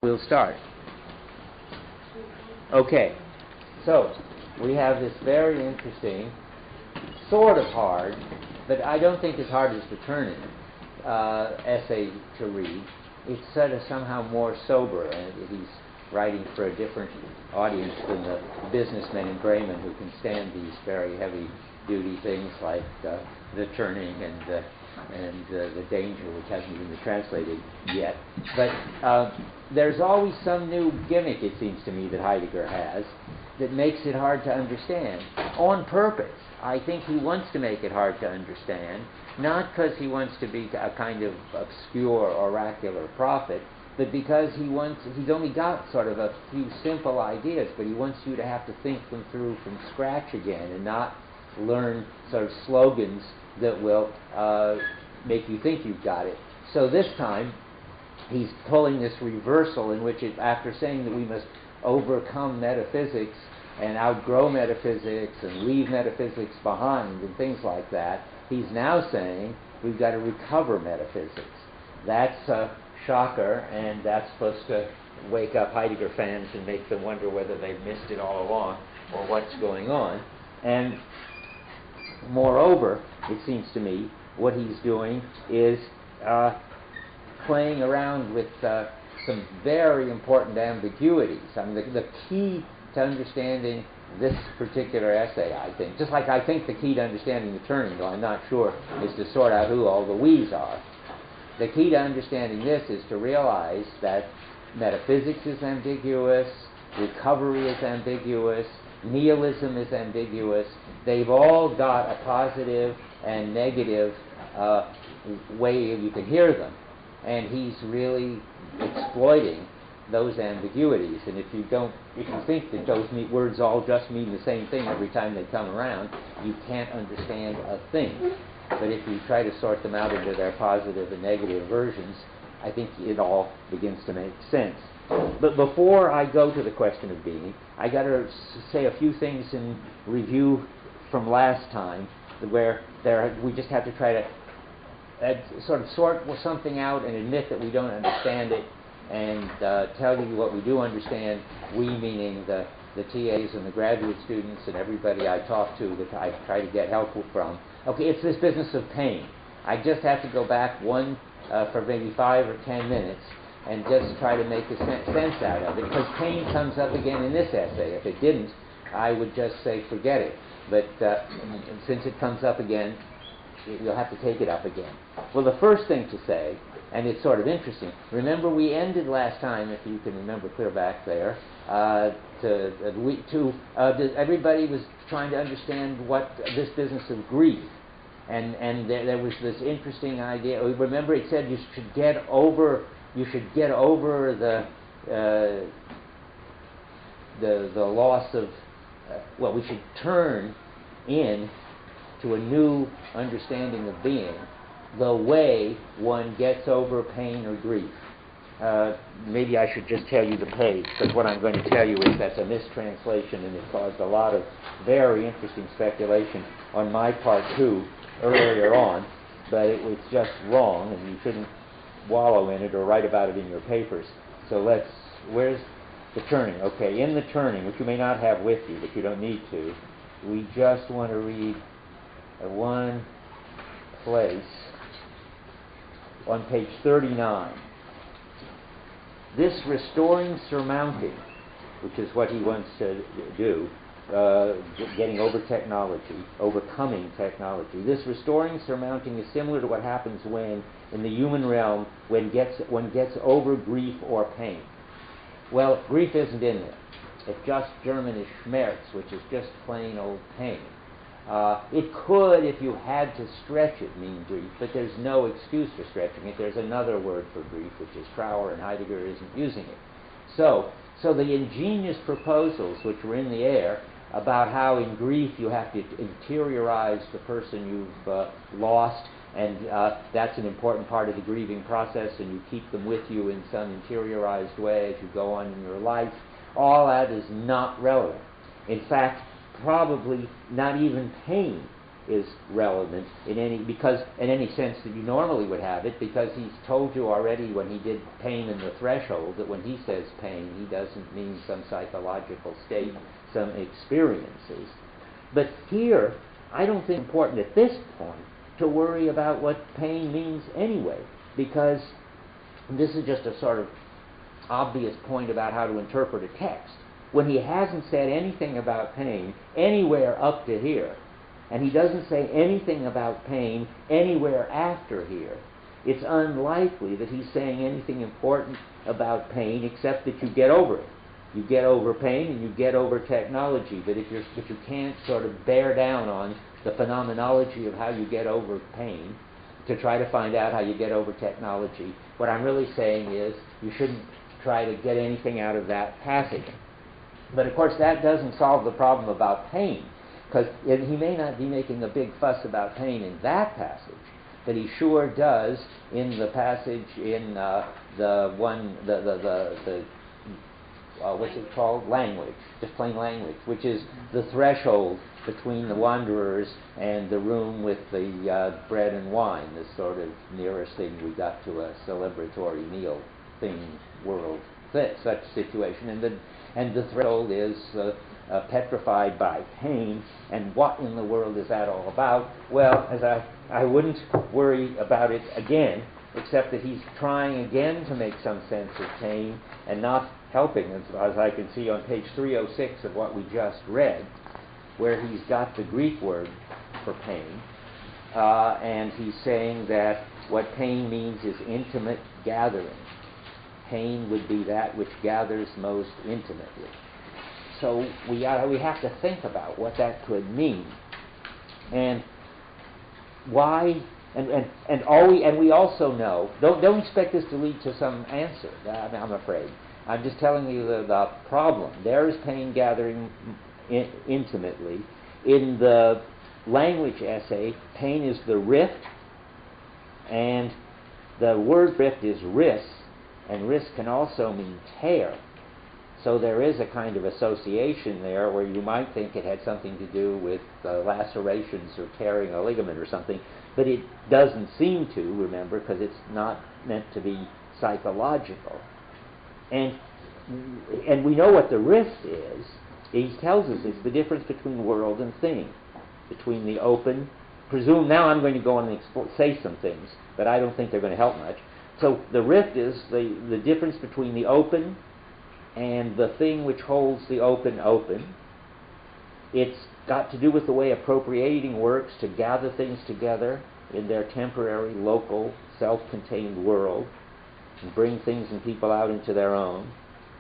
We'll start. Okay, so we have this very interesting, sort of hard, but I don't think as hard as the Turning essay to read. It's sort of somehow more sober, and he's writing for a different audience than the businessmen in Bremen who can stand these very heavy-duty things like the Turning and the Danger, which hasn't even been translated yet. But there's always some new gimmick, it seems to me, that Heidegger has that makes it hard to understand on purpose. I think he wants to make it hard to understand, not because he wants to be a kind of obscure oracular prophet, but because he's only got sort of a few simple ideas, but he wants you to have to think them through from scratch again and not learn sort of slogans that will make you think you've got it. So this time, he's pulling this reversal in which, after saying that we must overcome metaphysics and outgrow metaphysics and leave metaphysics behind and things like that, he's now saying we've got to recover metaphysics. That's a shocker, and that's supposed to wake up Heidegger fans and make them wonder whether they've missed it all along or what's going on. And moreover, it seems to me, what he's doing is playing around with some very important ambiguities. I mean, the key to understanding this particular essay, I think, just like I think the key to understanding the Turning, though I'm not sure, is to sort out who all the we's are. The key to understanding this is to realize that metaphysics is ambiguous, recovery is ambiguous, nihilism is ambiguous. They've all got a positive and negative way you can hear them. And he's really exploiting those ambiguities. And if you think that those words all just mean the same thing every time they come around, you can't understand a thing. But if you try to sort them out into their positive and negative versions, I think it all begins to make sense. But before I go to the question of being, I got to say a few things in review from last time, where we just have to try to sort of sort something out and admit that we don't understand it, and tell you what we do understand. We meaning the TAs and the graduate students and everybody I talk to that I try to get help from. Okay, it's this business of pain. I just have to go back for maybe 5 or 10 minutes and just try to make a sense out of it, because pain comes up again in this essay. If it didn't, I would just say forget it. But since it comes up again, you'll have to take it up again. Well, the first thing to say, and it's sort of interesting, remember we ended last time, if you can remember clear back there, everybody was trying to understand what this business of grief, and there was this interesting idea. Remember, it said you should get over the loss of we should turn in to a new understanding of being, the way one gets over pain or grief. Maybe I should just tell you the page, because what I'm going to tell you is that's a mistranslation, and it caused a lot of very interesting speculation on my part too earlier on, but it was just wrong, and you shouldn't wallow in it or write about it in your papers. So where's the Turning? Okay, in the Turning, which you may not have with you, but you don't need to, we just want to read one place on page 39. This restoring surmounting, which is what he wants to do, getting over technology, overcoming technology. This restoring surmounting is similar to what happens when, in the human realm, one gets over grief or pain. Well, grief isn't in there. It's just German is Schmerz, which is just plain old pain. It could, if you had to stretch it, mean grief, but there's no excuse for stretching it. There's another word for grief, which is Trauer, and Heidegger isn't using it. So the ingenious proposals which were in the air about how in grief you have to interiorize the person you've lost, and that's an important part of the grieving process, and you keep them with you in some interiorized way as you go on in your life, all that is not relevant. In fact, probably not even pain is relevant in any sense that you normally would have it, because he's told you already when he did pain and the threshold that when he says pain, he doesn't mean some psychological state, some experiences. But here, I don't think it's important at this point to worry about what pain means anyway, because this is just a sort of obvious point about how to interpret a text. When he hasn't said anything about pain anywhere up to here, and he doesn't say anything about pain anywhere after here, it's unlikely that he's saying anything important about pain except that you get over it. You get over pain and you get over technology, but if you can't sort of bear down on the phenomenology of how you get over pain to try to find out how you get over technology, what I'm really saying is you shouldn't try to get anything out of that passage. But of course that doesn't solve the problem about pain, because he may not be making a big fuss about pain in that passage, but he sure does in the passage in what's it called? Language, just plain language, which is the threshold between the wanderers and the room with the bread and wine, this sort of nearest thing we got to a celebratory meal thing, world, such situation. And the threshold is petrified by pain, and what in the world is that all about? Well, as I wouldn't worry about it again, except that he's trying again to make some sense of pain and not helping, as I can see on page 306 of what we just read, where he's got the Greek word for pain, and he's saying that what pain means is intimate gathering. Pain would be that which gathers most intimately. So we have to think about what that could mean, and why. And we also know. Don't expect this to lead to some answer. I'm afraid. I'm just telling you the problem. There is pain gathering intimately. In the language essay, pain is the rift, and the word rift is ris, and ris can also mean tear. So there is a kind of association there where you might think it had something to do with lacerations or tearing a ligament or something, but it doesn't seem to, remember, because it's not meant to be psychological. And we know what the rift is. He tells us it's the difference between world and thing, between the open. Now I'm going to go on and say some things, but I don't think they're going to help much. So the rift is the difference between the open and the thing which holds the open open. It's got to do with the way appropriating works to gather things together in their temporary, local, self-contained world and bring things and people out into their own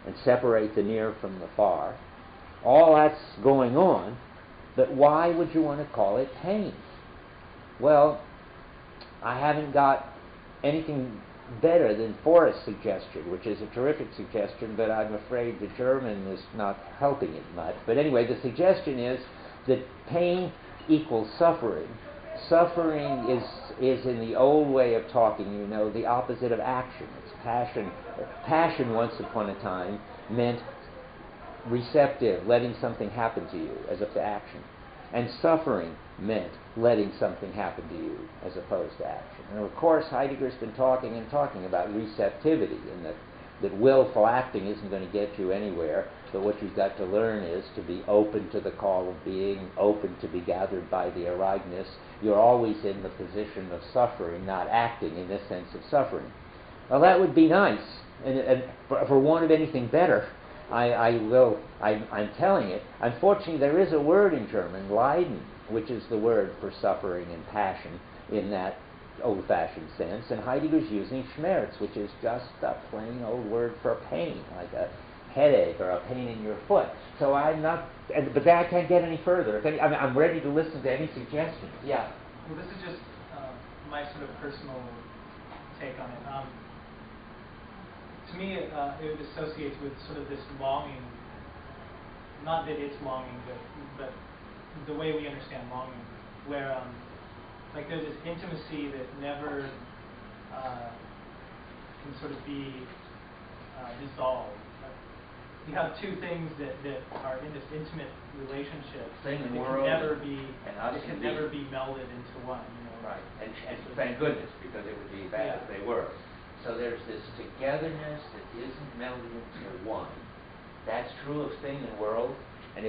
and separate the near from the far. All that's going on, but why would you want to call it pain? Well, I haven't got anything better than Forrest's suggestion, which is a terrific suggestion, but I'm afraid the German is not helping it much. But anyway, the suggestion is that pain equals suffering. Suffering is in the old way of talking, the opposite of action. It's passion. Passion, once upon a time, meant receptive, letting something happen to you, as opposed to action. And suffering meant letting something happen to you, as opposed to action. And of course, Heidegger's been talking about receptivity, and that willful acting isn't going to get you anywhere, but what you've got to learn is to be open to the call of being, open to be gathered by the Ereignis. You're always in the position of suffering, not acting in this sense of suffering. Well, that would be nice, and for want of anything better, I'm telling it. Unfortunately, there is a word in German, Leiden, which is the word for suffering and passion in that old-fashioned sense, and Heidegger's using Schmerz, which is just a plain old word for pain, like a headache or a pain in your foot. So I'm not, but I can't get any further. I'm ready to listen to any suggestions. Yeah. Well, this is just my sort of personal take on it. To me, it associates with sort of this longing, not that it's longing, but the way we understand longing, where like there's this intimacy that never can sort of be dissolved. you have two things that are in this intimate relationship. Thing and it world can never be and us it can and never being. be melded into one. You know. Right, and thank goodness, because it would be bad if they were. So there's this togetherness that isn't melded into one. That's true of thing and world, and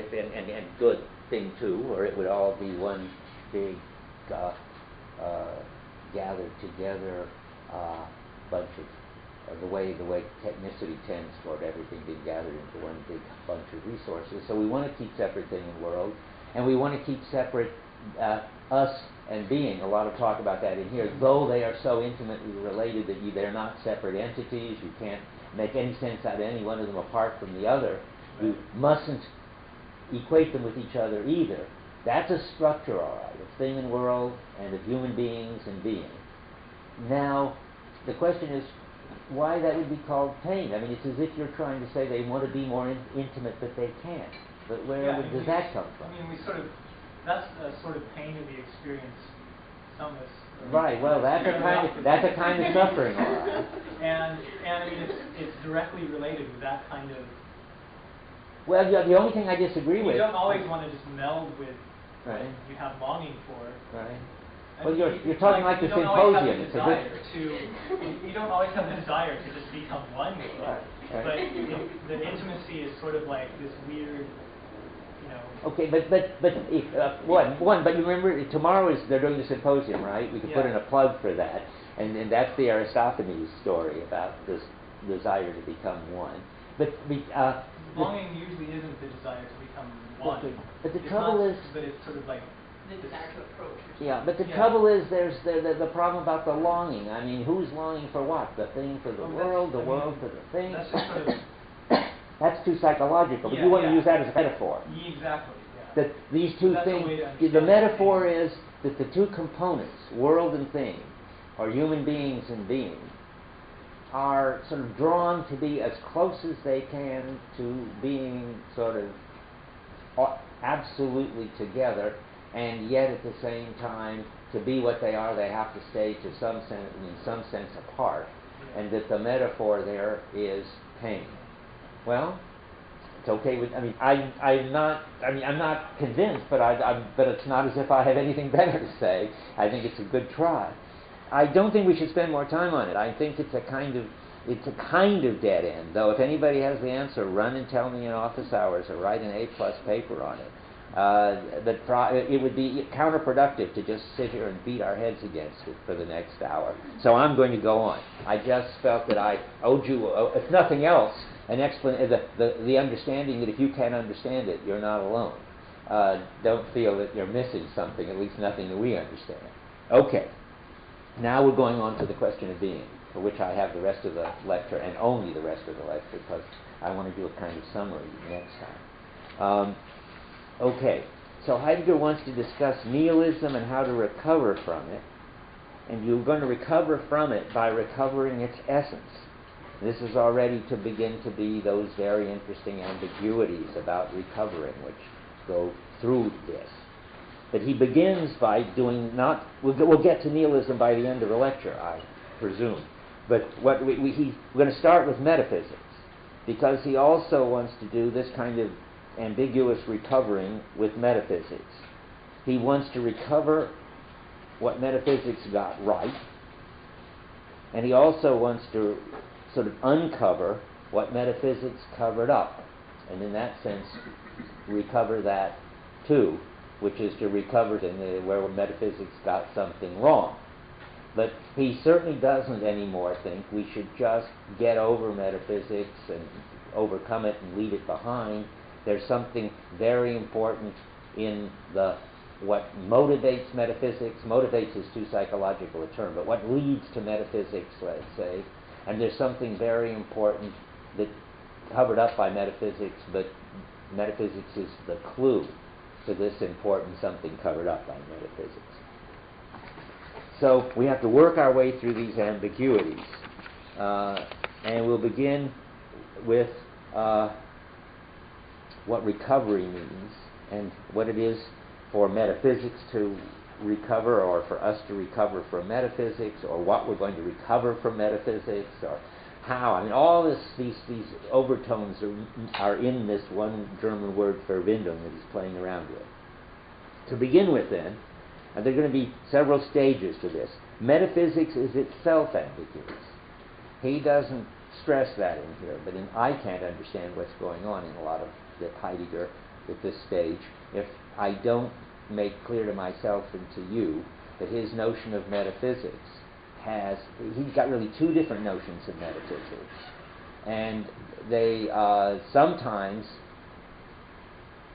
good thing too, or it would all be one big gathered together bunch of the way technicity tends toward everything being gathered into one big bunch of resources. So we want to keep separate thing and world, and we want to keep separate us and being. A lot of talk about that in here, though they are so intimately related that they're not separate entities. You can't make any sense out of any one of them apart from the other. Right. You mustn't equate them with each other either. That's a structure, all right, of thing and world and of human beings and being. Now, the question is why that would be called pain. I mean, it's as if you're trying to say they want to be more intimate, but they can't. But where does that come from? I mean, that's a sort of pain that we experience, some of us. Right. Well, that's a kind of suffering, all right. And I mean, it's directly related with that kind of. Well, the only thing I disagree with. You don't always want to just meld with what right. you have longing for. Right. Well, you're talking like the symposium. You don't always have the desire to just become one with it. Right. But the intimacy is sort of like this weird, you know. Okay, but you remember tomorrow they're doing the symposium, right? We can put in a plug for that, and that's the Aristophanes story about this desire to become one. But longing usually isn't the desire to become one. Okay. But the trouble is, but it's sort of like the desire to approach. But the trouble is, there's the problem about the longing. I mean, who's longing for what? The thing for the world, the world for the thing. That's just sort of. That's too psychological. But you want to use that as a metaphor. Exactly. Yeah. That these two things. The metaphor is that the two components, world and thing, or human beings and being, are sort of drawn to be as close as they can to being sort of absolutely together, and yet at the same time, to be what they are, they have to stay in some sense apart, and that the metaphor there is pain. Well, it's okay with. I mean, I'm not convinced, but it's not as if I have anything better to say. I think it's a good try. I don't think we should spend more time on it. I think it's a kind of dead end. Though, if anybody has the answer, run and tell me in office hours, or write an A+ paper on it. It would be counterproductive to just sit here and beat our heads against it for the next hour. So I'm going to go on. I just felt that I owed you, if nothing else, an the understanding that if you can't understand it, you're not alone. Don't feel that you're missing something, at least nothing that we understand. Okay. Now we're going on to the question of being, for which I have the rest of the lecture, and only the rest of the lecture, because I want to do a kind of summary next time. Okay, so Heidegger wants to discuss nihilism and how to recover from it, and you're going to recover from it by recovering its essence. This is already to begin to be those very interesting ambiguities about recovering, which go through this. But he begins by doing not. We'll get to nihilism by the end of the lecture, I presume. But what we're going to start with metaphysics, because he also wants to do this kind of ambiguous recovering with metaphysics. He wants to recover what metaphysics got right, and he also wants to sort of uncover what metaphysics covered up, and in that sense recover that too, which is to recover where metaphysics got something wrong. But he certainly doesn't anymore think we should just get over metaphysics and overcome it and leave it behind. There's something very important in what motivates metaphysics. Motivates is too psychological a term, but what leads to metaphysics, let's say. And there's something very important that covered up by metaphysics, but metaphysics is the clue to this important something covered up by metaphysics. So we have to work our way through these ambiguities. And we'll begin with what recovery means and what it is for metaphysics to recover, or for us to recover from metaphysics, or what we're going to recover from metaphysics, or how. I mean, all these overtones are in this one German word Verbindung that he's playing around with. To begin with, then, and there are going to be several stages to this. Metaphysics is itself ambiguous. He doesn't stress that in here, but I can't understand what's going on in a lot of the Heidegger at this stage if I don't make clear to myself and to you that his notion of metaphysics he's got really two different notions of metaphysics. And they sometimes,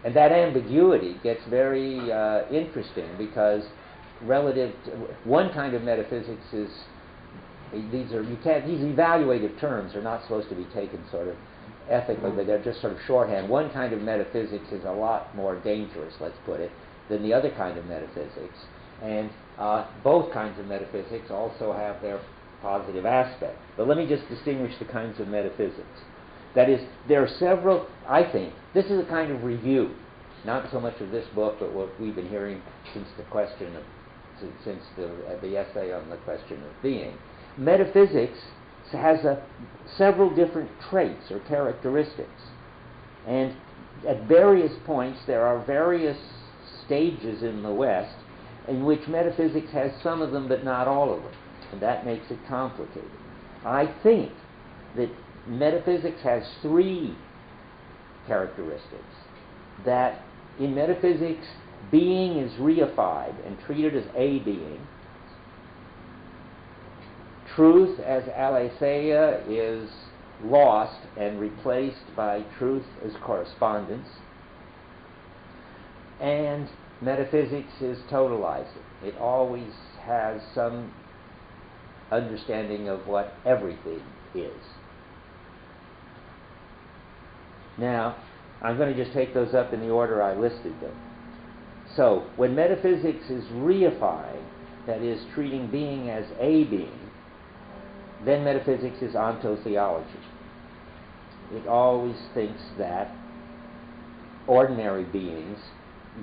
and that ambiguity gets very interesting because relative to one kind of metaphysics is, these evaluative terms are not supposed to be taken sort of ethically, but they're just sort of shorthand. One kind of metaphysics is a lot more dangerous, let's put it, than the other kind of metaphysics. And both kinds of metaphysics also have their positive aspect. But let me just distinguish the kinds of metaphysics. That is, there are several, I think, this is a kind of review, not so much of this book, but what we've been hearing since the essay on the question of being. Metaphysics has several different traits or characteristics. And at various points, there are various stages in the West in which metaphysics has some of them but not all of them. And that makes it complicated. I think that metaphysics has three characteristics. That in metaphysics, being is reified and treated as a being. Truth as aletheia is lost and replaced by truth as correspondence. And metaphysics is totalizing. It always has some understanding of what everything is. Now, I'm going to just take those up in the order I listed them. So, when metaphysics is reified, that is, treating being as a being, then metaphysics is ontotheology. It always thinks that ordinary beings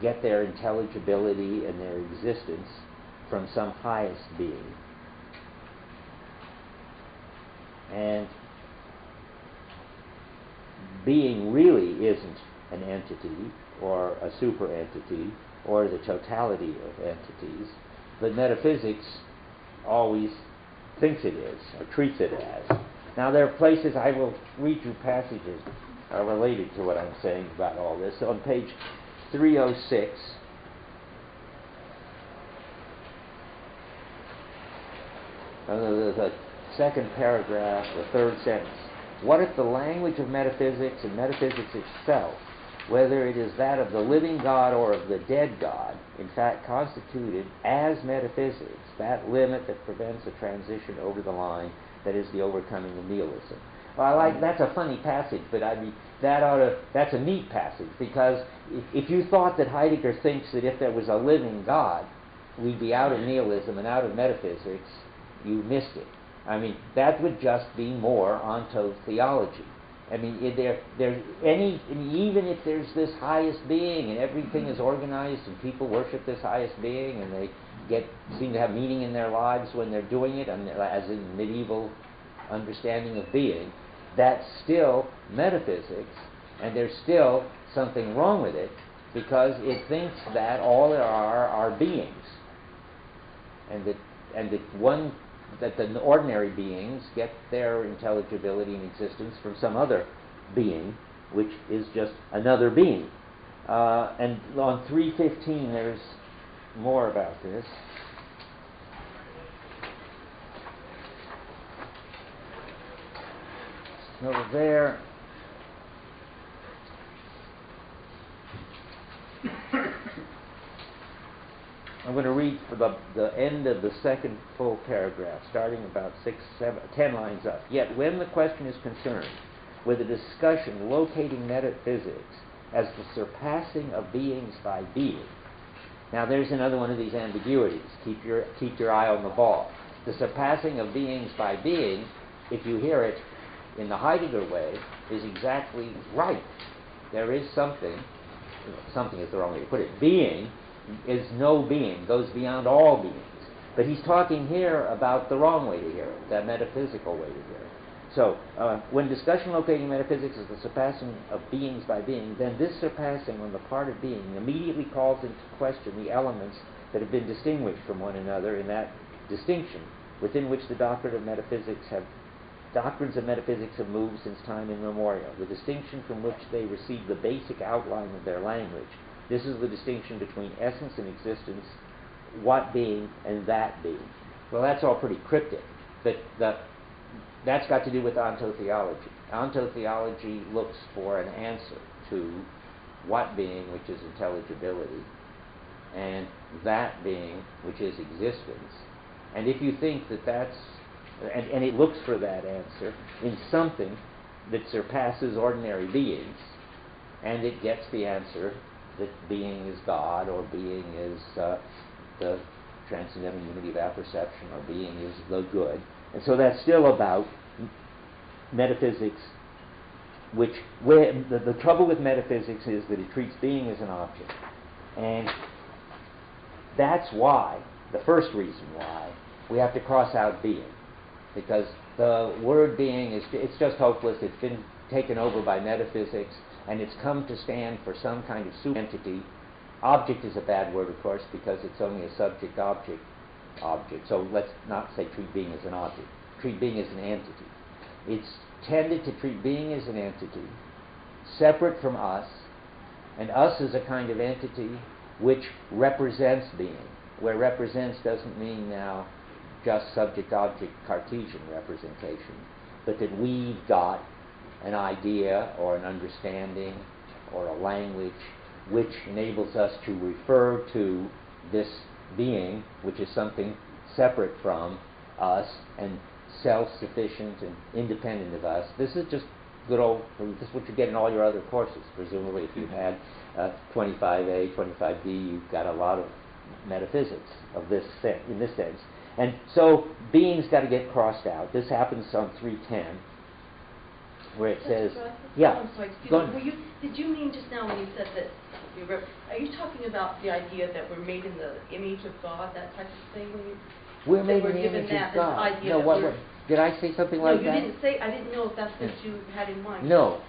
get their intelligibility and their existence from some highest being. And being really isn't an entity or a super entity or the totality of entities, but metaphysics always thinks it is or treats it as. Now there are places, I will read you passages related to what I'm saying about all this. So on page 306, the second paragraph, the third sentence. What if the language of metaphysics and metaphysics itself, whether it is that of the living God or of the dead God, in fact constituted as metaphysics, that limit that prevents a transition over the line, that is the overcoming of nihilism? Well, that's a funny passage, but that's a neat passage, because if you thought that Heidegger thinks that if there was a living God, we'd be out of nihilism and out of metaphysics, you missed it. I mean, that would just be more ontotheology. I mean, even if there's this highest being and everything is organized and people worship this highest being and they seem to have meaning in their lives when they're doing it, as in medieval understanding of being, that's still metaphysics, and there's still something wrong with it because it thinks that all there are beings, and that the ordinary beings get their intelligibility and existence from some other being, which is just another being. And on 315, there's more about this. So there, I'm going to read for the end of the second full paragraph, starting about 10 lines up. Yet when the question is concerned with a discussion locating metaphysics as the surpassing of beings by being, now there's another one of these ambiguities. Keep your eye on the ball. The surpassing of beings by being, if you hear it in the Heidegger way, is exactly right. There is something is the wrong way to put it. Being is no being, goes beyond all beings. But he's talking here about the wrong way to hear it, that metaphysical way to hear it. So, when discussion locating metaphysics is the surpassing of beings by being, then this surpassing on the part of being immediately calls into question the elements that have been distinguished from one another in that distinction, within which the doctrines of metaphysics have moved since time immemorial, the distinction from which they receive the basic outline of their language. This is the distinction between essence and existence, what being and that being. Well, that's all pretty cryptic, but that's got to do with ontotheology. Ontotheology looks for an answer to what being, which is intelligibility, and that being, which is existence. And if you think that that's, and it looks for that answer in something that surpasses ordinary beings, and it gets the answer that being is God, or being is the transcendental unity of apperception, or being is the good. And so that's still about metaphysics, where the trouble with metaphysics is that it treats being as an object. And that's why, the first reason why, we have to cross out being. Because the word being, it's just hopeless. It's been taken over by metaphysics, and it's come to stand for some kind of super entity. Object is a bad word, of course, because it's only a subject-object object. So let's not say treat being as an object. Treat being as an entity. It's tended to treat being as an entity, separate from us, and us as a kind of entity which represents being, where represents doesn't mean now just subject-object Cartesian representation, but that we've got an idea or an understanding or a language which enables us to refer to this being, which is something separate from us and self-sufficient and independent of us. This is just good old, this is what you get in all your other courses. Presumably if you've had 25A, 25B, you've got a lot of metaphysics of this in this sense. And so being's got to get crossed out. This happens on 310, where it says, yeah. I'm sorry. Did you mean just now when you said that, are you talking about the idea that we're made in the image of God, that type of thing? We're made in the image of God. No, what, did I say something like that? No, you didn't say, I didn't know if that's what you had in mind. No.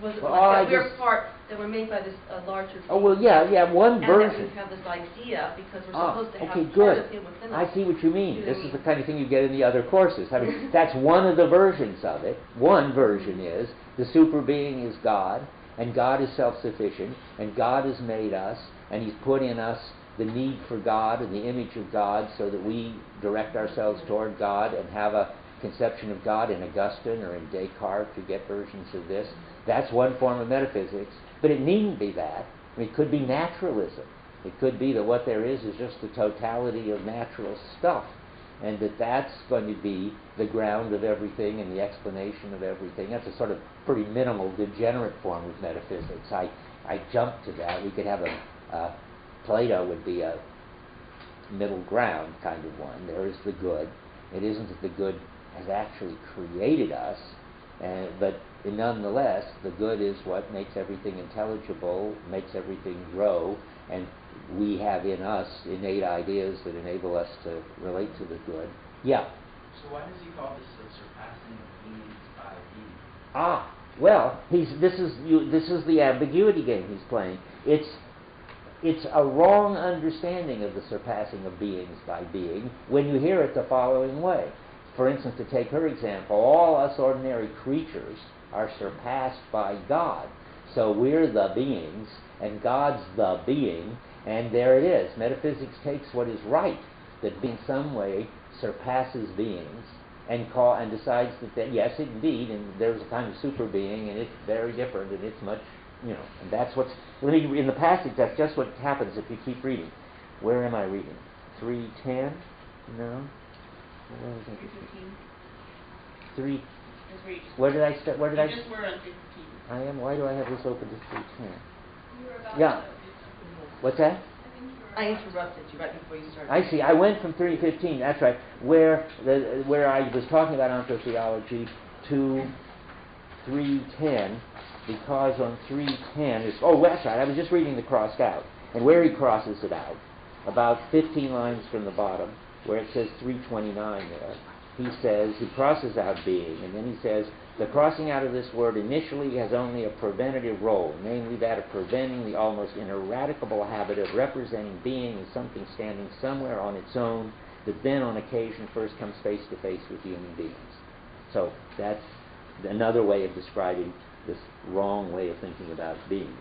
Was it like that we're part, that we're made by this larger being? Oh, well, yeah, one version. And that we have this idea because we're supposed to have okay, part good. of him within us. I see what you mean. This is the kind of thing you get in the other courses. I mean, that's one of the versions of it. One version is the super being is God, and God is self-sufficient, and God has made us, and He's put in us the need for God and the image of God so that we direct ourselves toward God and have a conception of God in Augustine or in Descartes, to get versions of this. That's one form of metaphysics, but it needn't be that. I mean, it could be naturalism. It could be that what there is just the totality of natural stuff, and that's going to be the ground of everything and the explanation of everything. That's a sort of pretty minimal, degenerate form of metaphysics. I jumped to that. We could have Plato would be a middle ground kind of one. There is the good. It isn't that the good has actually created us, but nonetheless, the good is what makes everything intelligible, makes everything grow, and we have in us innate ideas that enable us to relate to the good. Yeah? So why does he call this the surpassing of beings by being? Well, this is the ambiguity game he's playing. It's a wrong understanding of the surpassing of beings by being when you hear it the following way. For instance, to take her example, all us ordinary creatures are surpassed by God. So we're the beings, and God's the being, and there it is. Metaphysics takes what is right, that in some way surpasses beings, and decides that yes, indeed, and there's a kind of super being, and it's very different, and it's much, and that's what's, in the passage, that's just what happens if you keep reading. Where am I reading? 3:10? No? 3. Where did I start? You just were on 3:15. I am. Why do I have this open to 3:10? Yeah. What's that? I interrupted you right before you started. I see. I went from 3:15. That's right. Where I was talking about ontotheology to 3:10, because on 3:10 is. Oh, that's right. I was just reading the crossed out, and where he crosses it out, about 15 lines from the bottom, where it says 3:29 there. he says, he crosses out being, and then he says, the crossing out of this word initially has only a preventative role, namely that of preventing the almost ineradicable habit of representing being as something standing somewhere on its own that then on occasion first comes face to face with human beings. So that's another way of describing this wrong way of thinking about being.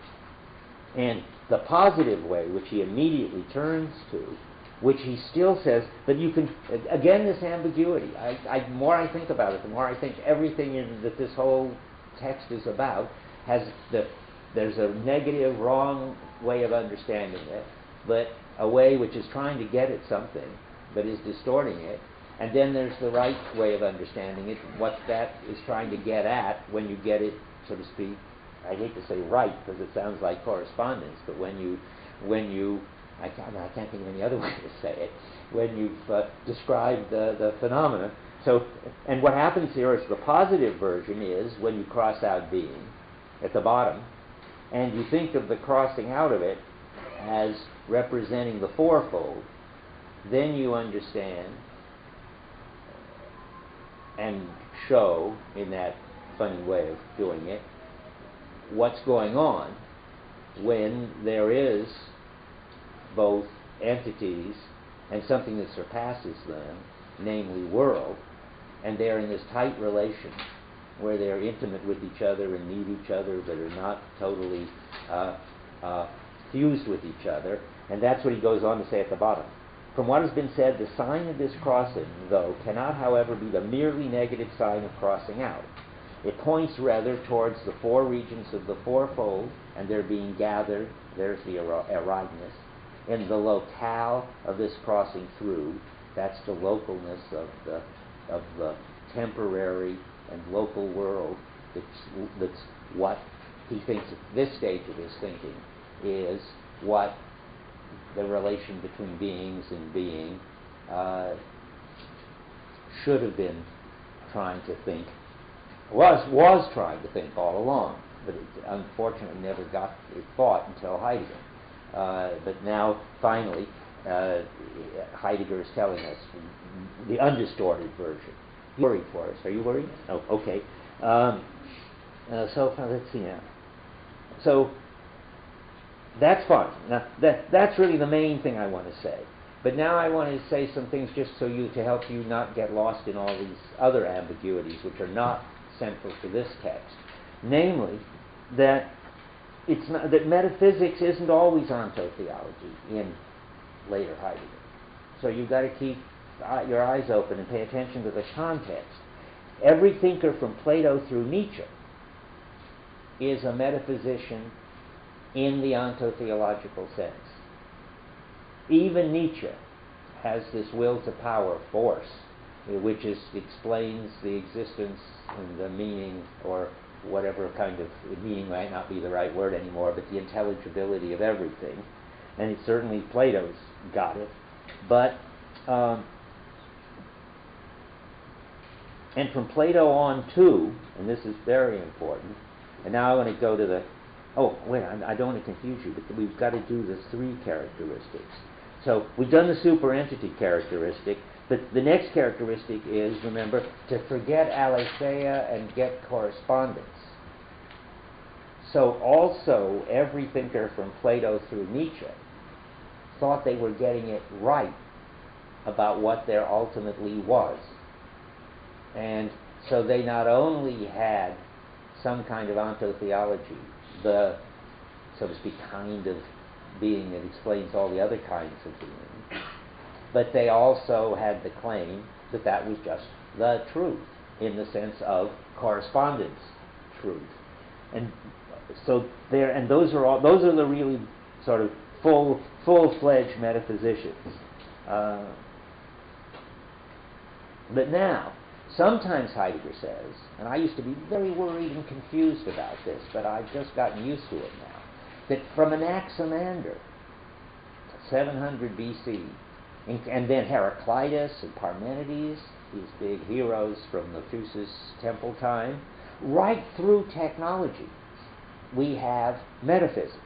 And the positive way, which he immediately turns to, which he still says, but you can, again, this ambiguity. The more I think about it, the more I think everything that this whole text is about there's a negative, wrong way of understanding it, but a way which is trying to get at something, but is distorting it. And then there's the right way of understanding it, what that is trying to get at when you get it, so to speak. I hate to say right, because it sounds like correspondence, but when you I can't think of any other way to say it, when you've described the phenomena. So, and what happens here is the positive version is when you cross out being at the bottom, and you think of the crossing out of it as representing the fourfold, then you understand and show, in that funny way of doing it, what's going on when there is both entities and something that surpasses them, namely world, and they're in this tight relation where they're intimate with each other and need each other but are not totally fused with each other. And that's what he goes on to say at the bottom. From what has been said, the sign of this crossing, though, cannot, however, be the merely negative sign of crossing out. It points rather towards the four regions of the fourfold, and they're being gathered, there's the arideness, in the locale of this crossing through. That's the localness of the temporary and local world. That's what he thinks at this stage of his thinking is what the relation between beings and being should have been trying to think, was trying to think all along, but it unfortunately never got it thought until Heidegger. But now, finally, Heidegger is telling us the undistorted version. You're worried for us. Are you worried? Oh, okay. So let's see now. So that's fine. Now that's really the main thing I want to say. But now I want to say some things just to help you not get lost in all these other ambiguities which are not central to this text. Namely, that that metaphysics isn't always ontotheology in later Heidegger. So you've got to keep your eyes open and pay attention to the context. Every thinker from Plato through Nietzsche is a metaphysician in the ontotheological sense. Even Nietzsche has this will to power force, which explains the existence and the meaning, or whatever kind of meaning might not be the right word anymore, but the intelligibility of everything. And certainly Plato's got it. But and from Plato on too, and this is very important, and now I want to go to the, I don't want to confuse you, but we've got to do the three characteristics. So we've done the superentity characteristic, but the next characteristic is, remember, to forget aletheia and get correspondence. So also, every thinker from Plato through Nietzsche thought they were getting it right about what there ultimately was. And so they not only had some kind of ontotheology, the, so to speak, kind of being that explains all the other kinds of being, but they also had the claim that that was just the truth, in the sense of correspondence truth. And so there, and those are the really sort of full-fledged metaphysicians. But now, sometimes Heidegger says, and I used to be very worried and confused about this, but I've just gotten used to it now, that from Anaximander, 700 BC, and then Heraclitus and Parmenides, these big heroes from the Phusis temple time, right through technology, we have metaphysics.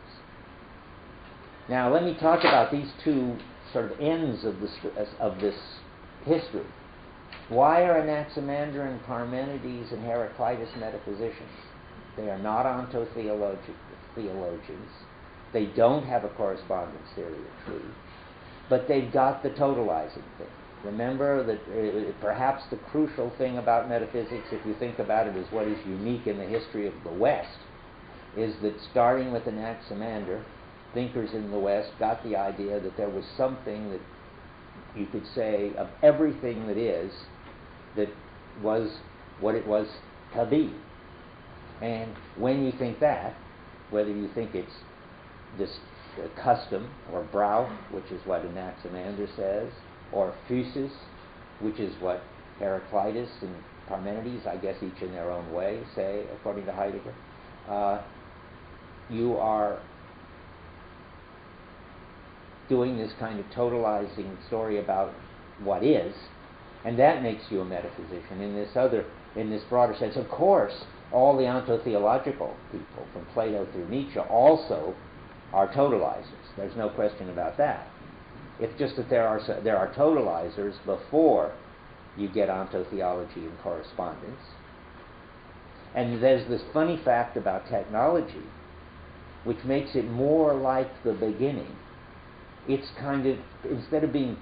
Now let me talk about these two sort of ends of this history. Why are Anaximander and Parmenides and Heraclitus metaphysicians? They are not ontotheologians. They don't have a correspondence theory of truth, but they've got the totalizing thing. Remember that perhaps the crucial thing about metaphysics, if you think about it as what is unique in the history of the West, is that starting with Anaximander, thinkers in the West got the idea that there was something that you could say of everything that was what it was to be. And when you think that, whether you think it's this custom or Brauch, which is what Anaximander says, or physis, which is what Heraclitus and Parmenides, I guess each in their own way, say, according to Heidegger, you are doing this kind of totalizing story about what is, and that makes you a metaphysician in this broader sense. Of course, all the ontotheological people, from Plato through Nietzsche, also are totalizers. There's no question about that. It's just that there are totalizers before you get ontotheology and correspondence. And there's this funny fact about technology, which makes it more like the beginning. It's kind of, instead of being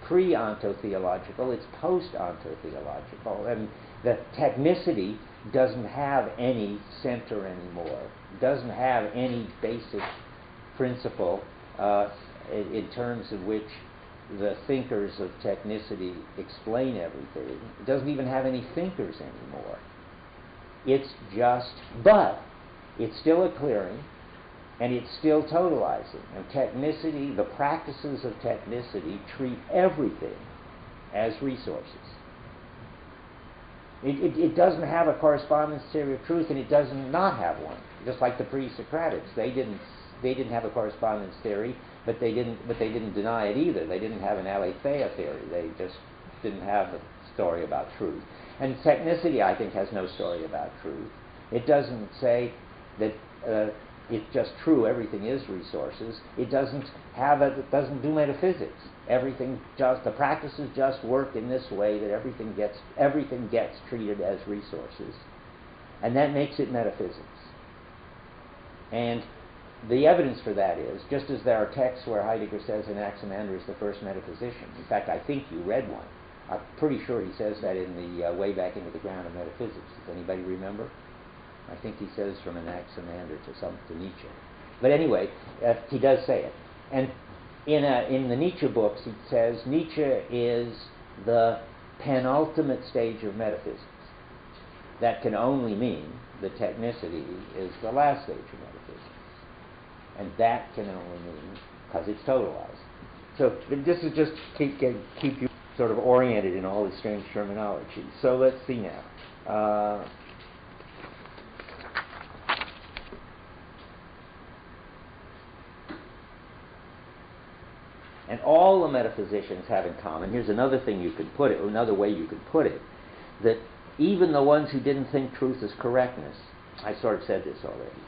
pre-ontotheological, it's post-ontotheological. And the technicity doesn't have any center anymore, doesn't have any basic principle in terms of which the thinkers of technicity explain everything. It doesn't even have any thinkers anymore. It's just, but it's still a clearing, and it's still totalizing. And technicity, the practices of technicity, treat everything as resources. It doesn't have a correspondence theory of truth, and it does not have one. Just like the pre-Socratics, they didn't have a correspondence theory, but they didn't deny it either. They didn't have an aletheia theory. They just didn't have a story about truth. And technicity, I think, has no story about truth. It doesn't say that it's just true, everything is resources. It doesn't do metaphysics. The practices just work in this way that everything gets treated as resources. And that makes it metaphysics. And the evidence for that is, just as there are texts where Heidegger says Anaximander is the first metaphysician. In fact, I think you read one. I'm pretty sure he says that in the Way Back into the Ground of Metaphysics. Does anybody remember? I think he says from Anaximander to Nietzsche. But anyway, he does say it. And in the Nietzsche books, he says Nietzsche is the penultimate stage of metaphysics. That can only mean that technicity is the last stage of metaphysics. And that can only mean because it's totalized. So this is just keep you sort of oriented in all this strange terminology. So let's see now. And all the metaphysicians have in common, here's another thing you could put it, or another way you could put it, that even the ones who didn't think truth is correctness, I sort of said this already,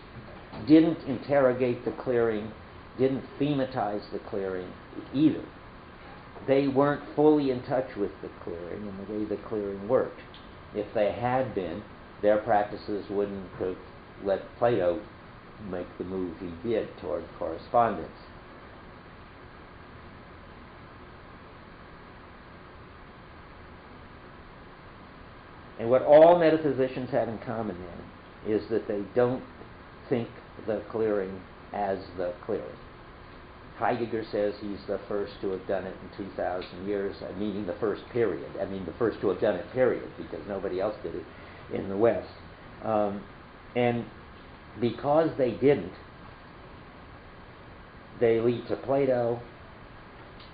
didn't interrogate the clearing, didn't thematize the clearing either. They weren't fully in touch with the clearing and the way the clearing worked. If they had been, their practices wouldn't have let Plato make the move he did toward correspondence. And what all metaphysicians have in common then is that they don't think the clearing as the clearing. Heidegger says he's the first to have done it in 2,000 years, meaning the first period. I mean the first to have done it, period, because nobody else did it in the West. And because they didn't, they lead to Plato,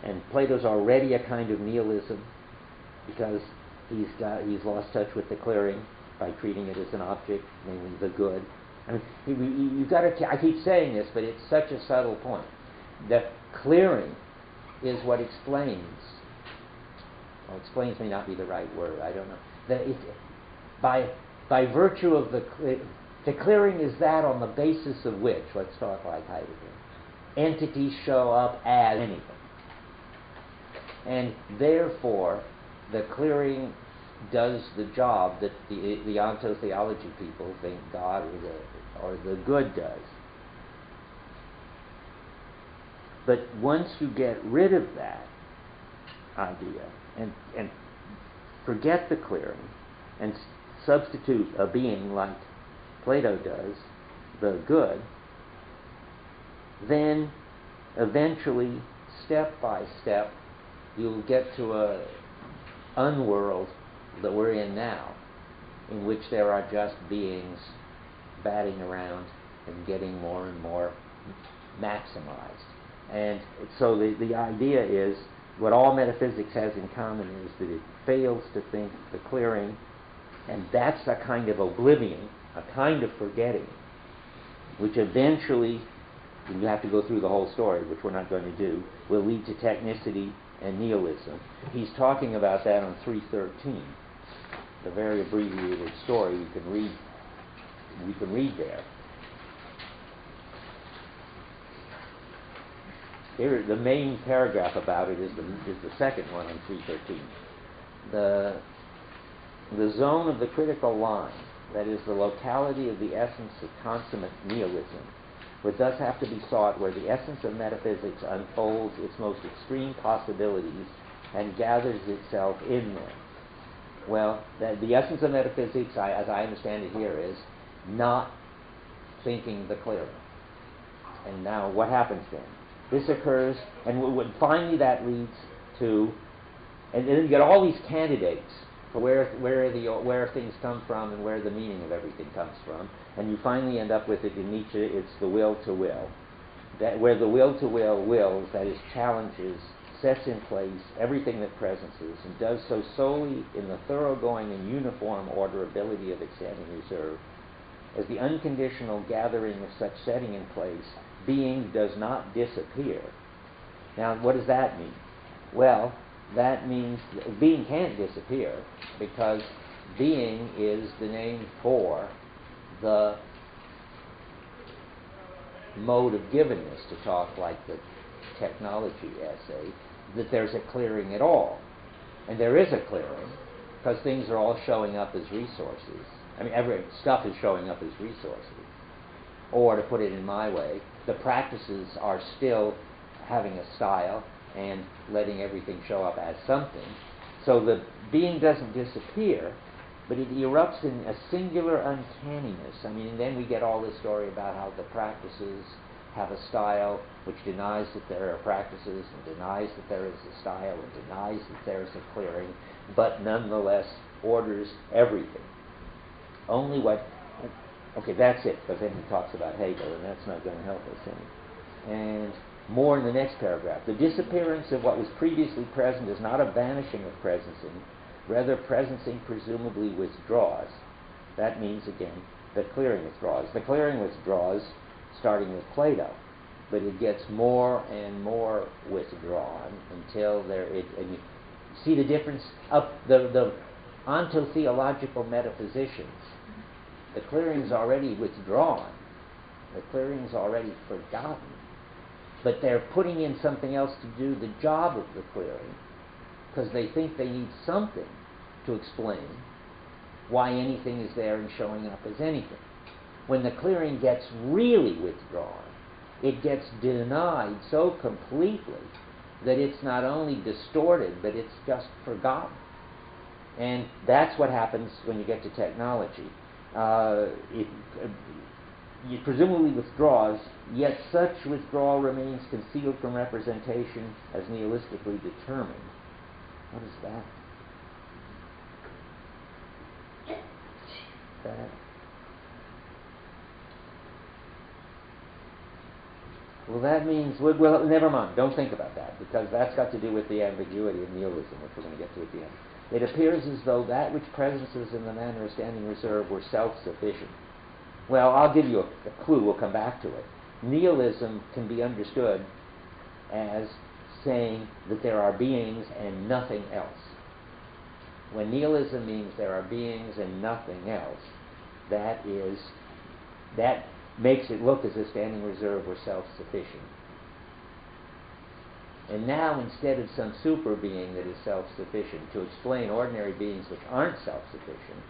and Plato's already a kind of nihilism because he's lost touch with the clearing by treating it as an object, namely the good. I mean, you've got to. I keep saying this, but it's such a subtle point. The clearing is what explains. Well, explains may not be the right word. I don't know. By virtue of the clearing is that on the basis of which, let's talk like Heidegger, entities show up as anything, and therefore the clearing does the job that the onto-theology people think God or the good does. But once you get rid of that idea and forget the clearing and substitute a being like Plato does, the good, then eventually, step by step, you'll get to a unworld that we're in now, in which there are just beings batting around and getting more and more maximized. And so the idea is, what all metaphysics has in common is that it fails to think the clearing, and that's a kind of oblivion, a kind of forgetting, which eventually, you have to go through the whole story, which we're not going to do, will lead to technicity and nihilism. He's talking about that on 313, the very abbreviated story you can read there. Here, the main paragraph about it is the second one on 313. The zone of the critical line, that is the locality of the essence of consummate nihilism, would thus have to be sought where the essence of metaphysics unfolds its most extreme possibilities and gathers itself in them. Well, the essence of metaphysics, as I understand it here, is not thinking the clearing. And now, what happens then? This occurs, and finally that leads to, and then you get all these candidates for where things come from and where the meaning of everything comes from, and you finally end up with it in Nietzsche. It's the will to will, that where the will to will wills, that is, challenges, sets in place everything that presences, and does so solely in the thoroughgoing and uniform orderability of its standing reserve. As the unconditional gathering of such setting in place, being does not disappear. Now, what does that mean? Well, that means being can't disappear, because being is the name for the mode of givenness, to talk like the technology essay, that there's a clearing at all. And there is a clearing, because things are all showing up as resources. I mean, every stuff is showing up as resources. Or, to put it in my way, the practices are still having a style and letting everything show up as something. So the being doesn't disappear, but it erupts in a singular uncanniness. I mean, and then we get all this story about how the practices have a style which denies that there are practices, and denies that there is a style, and denies that there is a clearing, but nonetheless orders everything. Only what... Okay, that's it, because then he talks about Hegel, and that's not going to help us any. And more in the next paragraph. The disappearance of what was previously present is not a vanishing of presencing, rather presencing presumably withdraws. That means, again, the clearing withdraws. The clearing withdraws, starting with Plato, but it gets more and more withdrawn until and you see the difference of the onto-theological metaphysicians. The clearing's already withdrawn. The clearing's already forgotten. But they're putting in something else to do the job of the clearing, because they think they need something to explain why anything is there and showing up as anything. When the clearing gets really withdrawn, it gets denied so completely that it's not only distorted, but it's just forgotten. And that's what happens when you get to technology. It presumably withdraws, yet such withdrawal remains concealed from representation as nihilistically determined. What is that? Well, that means, well, never mind, don't think about that, because that's got to do with the ambiguity of nihilism, which we're going to get to at the end. It appears as though that which presences in the manner of standing reserve were self-sufficient. Well, I'll give you a clue, we'll come back to it. Nihilism can be understood as saying that there are beings and nothing else. When nihilism means there are beings and nothing else, that makes it look as if standing reserve were self-sufficient. And now, instead of some super being that is self-sufficient to explain ordinary beings which aren't self-sufficient,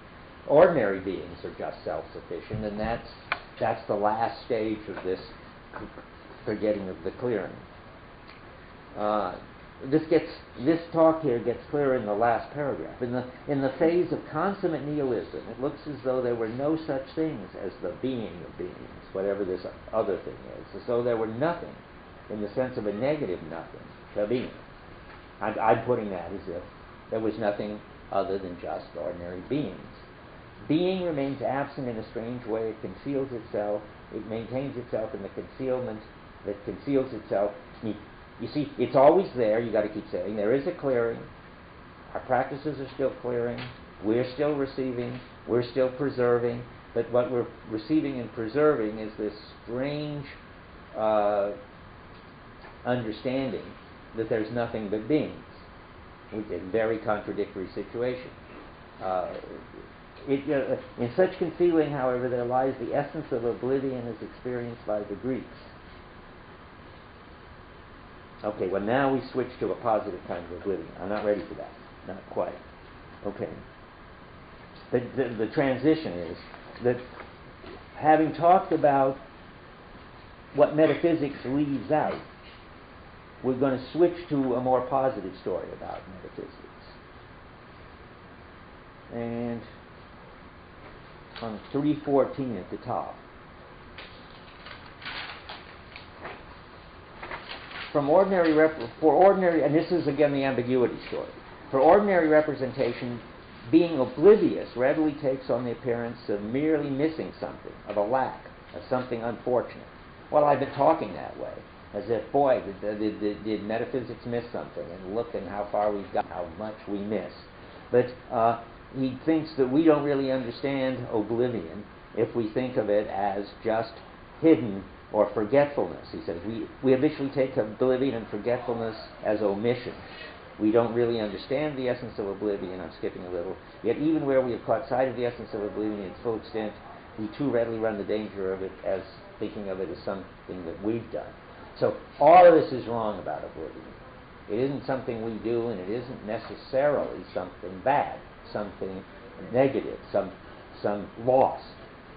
ordinary beings are just self-sufficient, and that's the last stage of this forgetting of the clearing. This talk here gets clearer in the last paragraph. In the phase of consummate nihilism, it looks as though there were no such things as the being of beings, whatever this other thing is, as though there were nothing, in the sense of a negative nothing, to being. I'm putting that as if there was nothing other than just ordinary beings. Being remains absent in a strange way. It conceals itself. It maintains itself in the concealment that conceals itself. You see, it's always there. You've got to keep saying there is a clearing. Our practices are still clearing. We're still receiving. We're still preserving. But what we're receiving and preserving is this strange understanding that there's nothing but beings. It's a very contradictory situation. In such concealing, however, there lies the essence of oblivion as experienced by the Greeks. Okay, well now we switch to a positive kind of oblivion. I'm not ready for that. Not quite. Okay. The transition is that having talked about what metaphysics leaves out, we're going to switch to a more positive story about metaphysics. And on 314 at the top. For ordinary, and this is again the ambiguity story. For ordinary representation, being oblivious readily takes on the appearance of merely missing something, of a lack, of something unfortunate. Well, I've been talking that way, as if, boy, did metaphysics miss something, and look and how far we've got, how much we miss. But he thinks that we don't really understand oblivion if we think of it as just hidden or forgetfulness. He says we habitually take oblivion and forgetfulness as omission. We don't really understand the essence of oblivion. I'm skipping a little. Yet even where we have caught sight of the essence of oblivion in its full extent, we too readily run the danger of it as thinking of it as something that we've done. So all of this is wrong about oblivion. It isn't something we do, and it isn't necessarily something bad, something negative, some loss.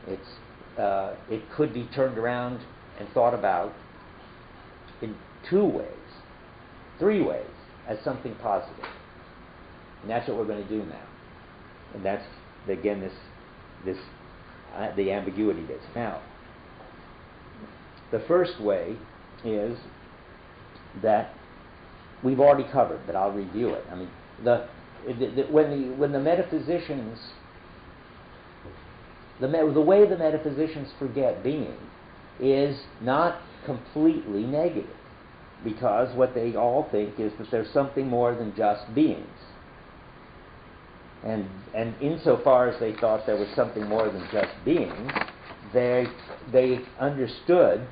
It could be turned around and thought about in 2 ways, 3 ways, as something positive. And that's what we're going to do now. And that's, again, the ambiguity bit. Now, the first way is that we've already covered, but I'll review it. I mean, when the metaphysicians, the way the metaphysicians forget being is not completely negative, because what they all think is that there's something more than just beings. And insofar as they thought there was something more than just beings, they understood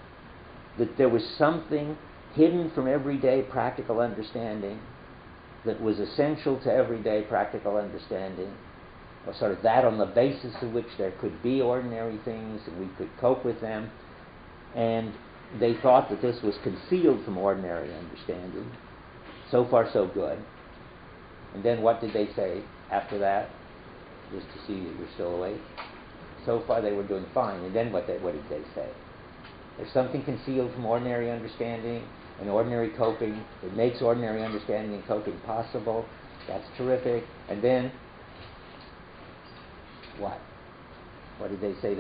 that there was something hidden from everyday practical understanding that was essential to everyday practical understanding, or sort of that on the basis of which there could be ordinary things and we could cope with them. And they thought that this was concealed from ordinary understanding. So far, so good. And then what did they say after that? Just to see that you're still awake. So far they were doing fine. And then what did they say? There's something concealed from ordinary understanding and ordinary coping. It makes ordinary understanding and coping possible. That's terrific. And then, what? What did they say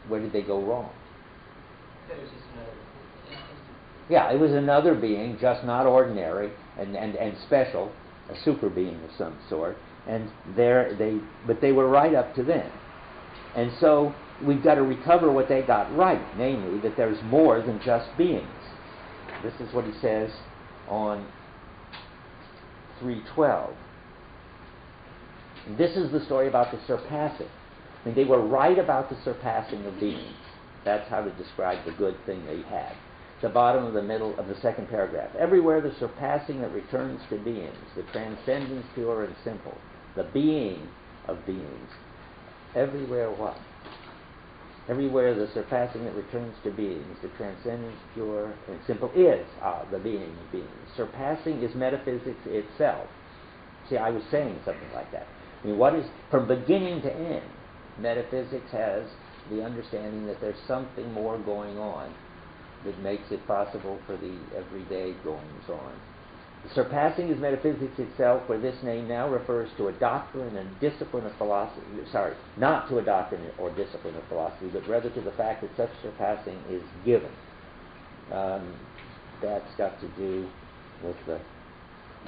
where did they go wrong? It was just another. Yeah, it was another being, just not ordinary and special, a super being of some sort. And but they were right up to then. And so we've got to recover what they got right, namely that there's more than just beings. This is what he says on 312. And this is the story about the surpassing. I mean, they were right about the surpassing of beings. That's how to describe the good thing they had. The bottom of the middle of the second paragraph. Everywhere the surpassing that returns to beings, the transcendence pure and simple, the being of beings. Everywhere what? Everywhere the surpassing that returns to being is the transcendence, pure and simple, is the being of being. Surpassing is metaphysics itself. See, I was saying something like that. I mean, what is, from beginning to end, metaphysics has the understanding that there's something more going on that makes it possible for the everyday goings on. The surpassing is metaphysics itself, where this name now refers to a doctrine and discipline of philosophy. Sorry, not to a doctrine or discipline of philosophy, but rather to the fact that such surpassing is given. That's got to do with the...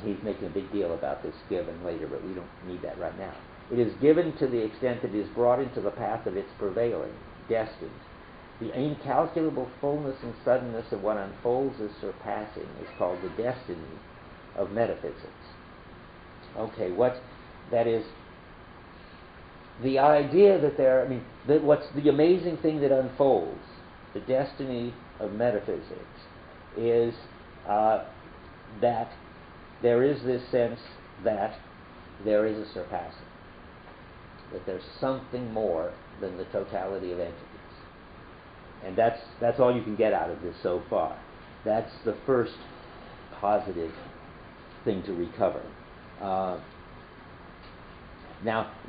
He's making a big deal about this given later, but we don't need that right now. It is given to the extent that it is brought into the path of its prevailing, destined. The incalculable fullness and suddenness of what unfolds as surpassing is called the destiny of metaphysics. Okay, that is the idea that there, I mean, that what's the amazing thing that unfolds, the destiny of metaphysics, is that there is this sense that there is a surpassing, that there's something more than the totality of entities. And that's all you can get out of this so far. That's the first positive thing to recover. Now,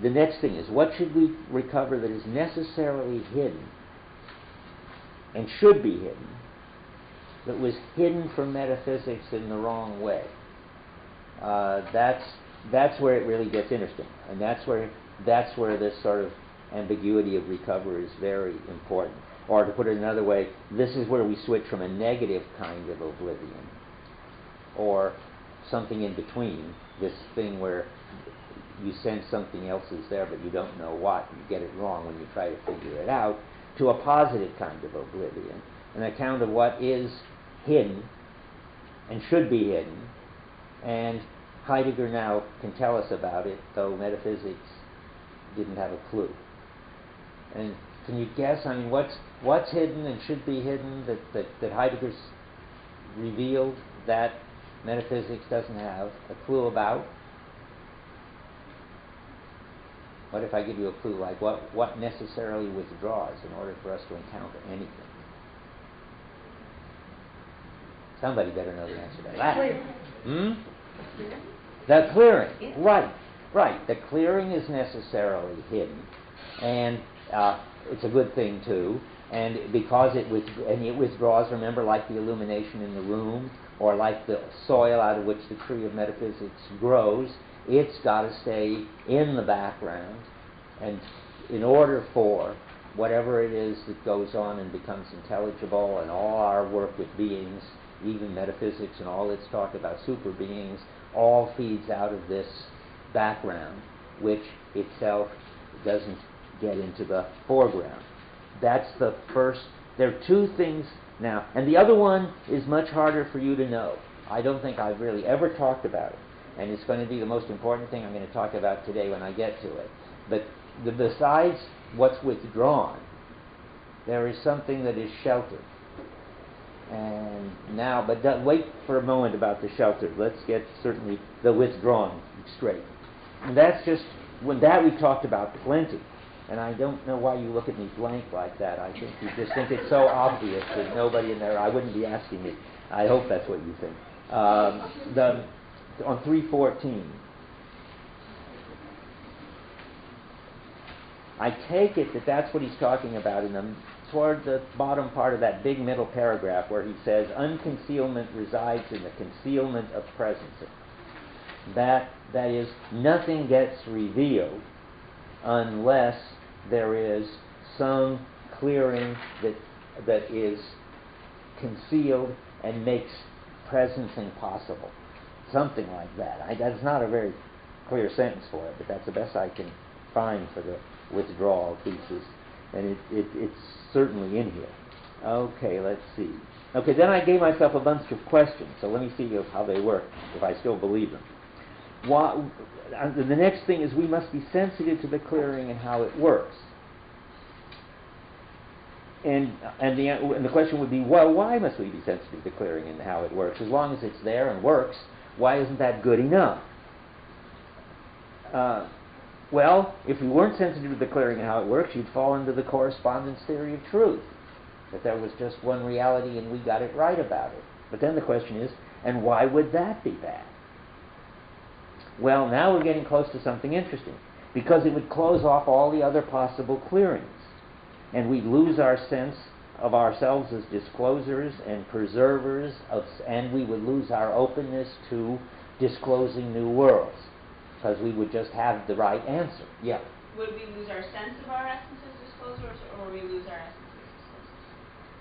the next thing is, what should we recover that is necessarily hidden and should be hidden, that was hidden from metaphysics in the wrong way? That's where it really gets interesting, and that's where this sort of ambiguity of recovery is very important. Or to put it another way, this is where we switch from a negative kind of oblivion, or something in between, this thing where you sense something else is there but you don't know what, you get it wrong when you try to figure it out, to a positive kind of oblivion, an account of what is hidden and should be hidden. And Heidegger now can tell us about it, though metaphysics didn't have a clue. And can you guess, I mean, what's hidden and should be hidden that Heidegger's revealed that metaphysics doesn't have a clue about? What if I give you a clue, like what necessarily withdraws in order for us to encounter anything? Somebody better know the answer to that. The clearing. Yeah. Right. The clearing is necessarily hidden, and it's a good thing too. And because it withdraws, remember, like the illumination in the room, or like the soil out of which the tree of metaphysics grows, it's got to stay in the background. And in order for whatever it is that goes on and becomes intelligible, and all our work with beings, even metaphysics and all its talk about super beings, all feeds out of this background, which itself doesn't get into the foreground. That's the first. There are two things now, and the other one is much harder for you to know. I don't think I've really ever talked about it, and it's going to be the most important thing I'm going to talk about today when I get to it. But besides what's withdrawn, there is something that is sheltered. And now, but wait for a moment about the sheltered. Let's get certainly the withdrawn straight. And that's just, when that we've talked about plenty. And I don't know why you look at me blank like that. I think you just think it's so obvious that nobody in there, I wouldn't be asking it. I hope that's what you think. On 314, I take it that that's what he's talking about toward the bottom part of that big middle paragraph where he says, unconcealment resides in the concealment of presence. That is, nothing gets revealed unless there is some clearing that is concealed and makes presence impossible. Something like that. That's not a very clear sentence for it, but that's the best I can find for the withdrawal pieces. And it's certainly in here. Okay, let's see. Okay, then I gave myself a bunch of questions, so let me see how they work, if I still believe them. The next thing is we must be sensitive to the clearing and how it works. And the question would be, well, why must we be sensitive to clearing and how it works? As long as it's there and works, why isn't that good enough? Well, if you weren't sensitive to the clearing and how it works, you'd fall into the correspondence theory of truth, that there was just one reality and we got it right about it. But then the question is, and why would that be bad? Well, now we're getting close to something interesting, because it would close off all the other possible clearings, and we'd lose our sense of ourselves as disclosers and preservers, and we would lose our openness to disclosing new worlds, because we would just have the right answer. Yeah? Would we lose our sense of our essence as disclosers, or would we lose our essence as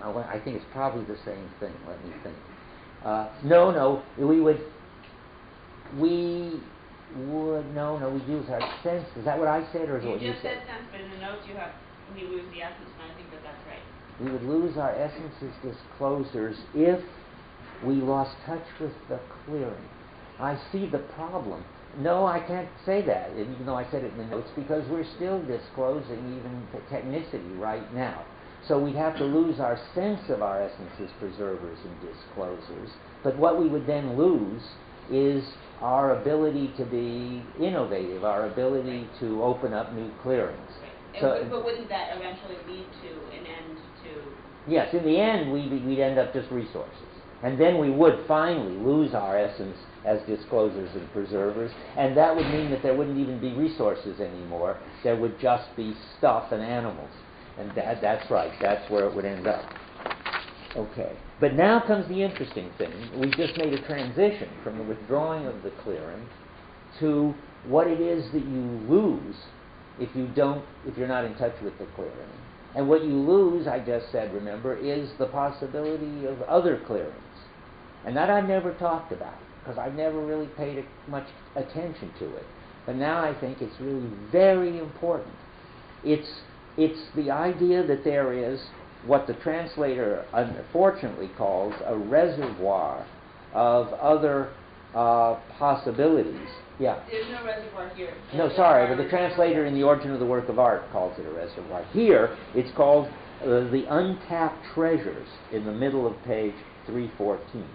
disclosers? Well, I think it's probably the same thing. Let me think. No, we would lose our sense. Is that what I said, or is it what you just said sense, but in the notes you have we lose the essence, and I think that that's right. We would lose our essence as disclosers if we lost touch with the clearing. I see the problem. No, I can't say that, even though I said it in the notes, because we're still disclosing even technicity right now. So we'd have to lose our sense of our essence as preservers and disclosers. But what we would then lose is our ability to be innovative, our ability to open up new clearings. But wouldn't that eventually lead to an end to... Yes, in the end, we'd end up just resources. And then we would finally lose our essence as disclosers and preservers, and that would mean that there wouldn't even be resources anymore. There would just be stuff and animals. And that's right, that's where it would end up. Okay. But now comes the interesting thing. We just made a transition from the withdrawing of the clearing to what it is that you lose if you're not in touch with the clearing. And what you lose, I just said, remember, is the possibility of other clearings. And that I've never talked about, because I've never really paid much attention to it. But now I think it's really very important. It's the idea that there is what the translator unfortunately calls a reservoir of other possibilities. Yeah. There's no reservoir here. No, sorry, but the translator in The Origin of the Work of Art calls it a reservoir. Here, it's called the untapped treasures in the middle of page 314.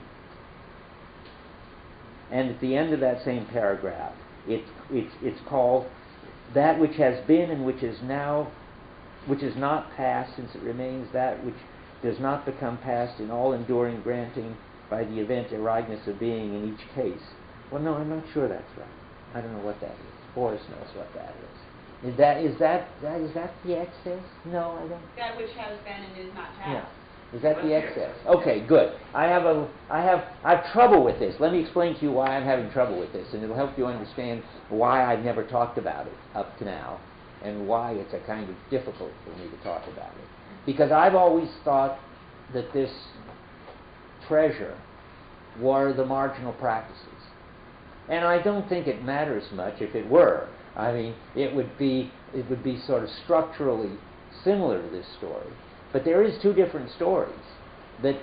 And at the end of that same paragraph, it's called that which has been and which is now, which is not past, since it remains that which does not become past in all enduring granting by the event erigness of being in each case. Well, no, I'm not sure that's right. I don't know what that is. Boris knows what that is. Is that the excess? No, I don't. That which has been and is not past. Yeah. Is that the excess? Okay, good. I have trouble with this. Let me explain to you why I'm having trouble with this, and it'll help you understand why I've never talked about it up to now, and why it's a kind of difficult for me to talk about it. Because I've always thought that this treasure were the marginal practices. And I don't think it matters much if it were. I mean, it would be sort of structurally similar to this story. But there is two different stories. That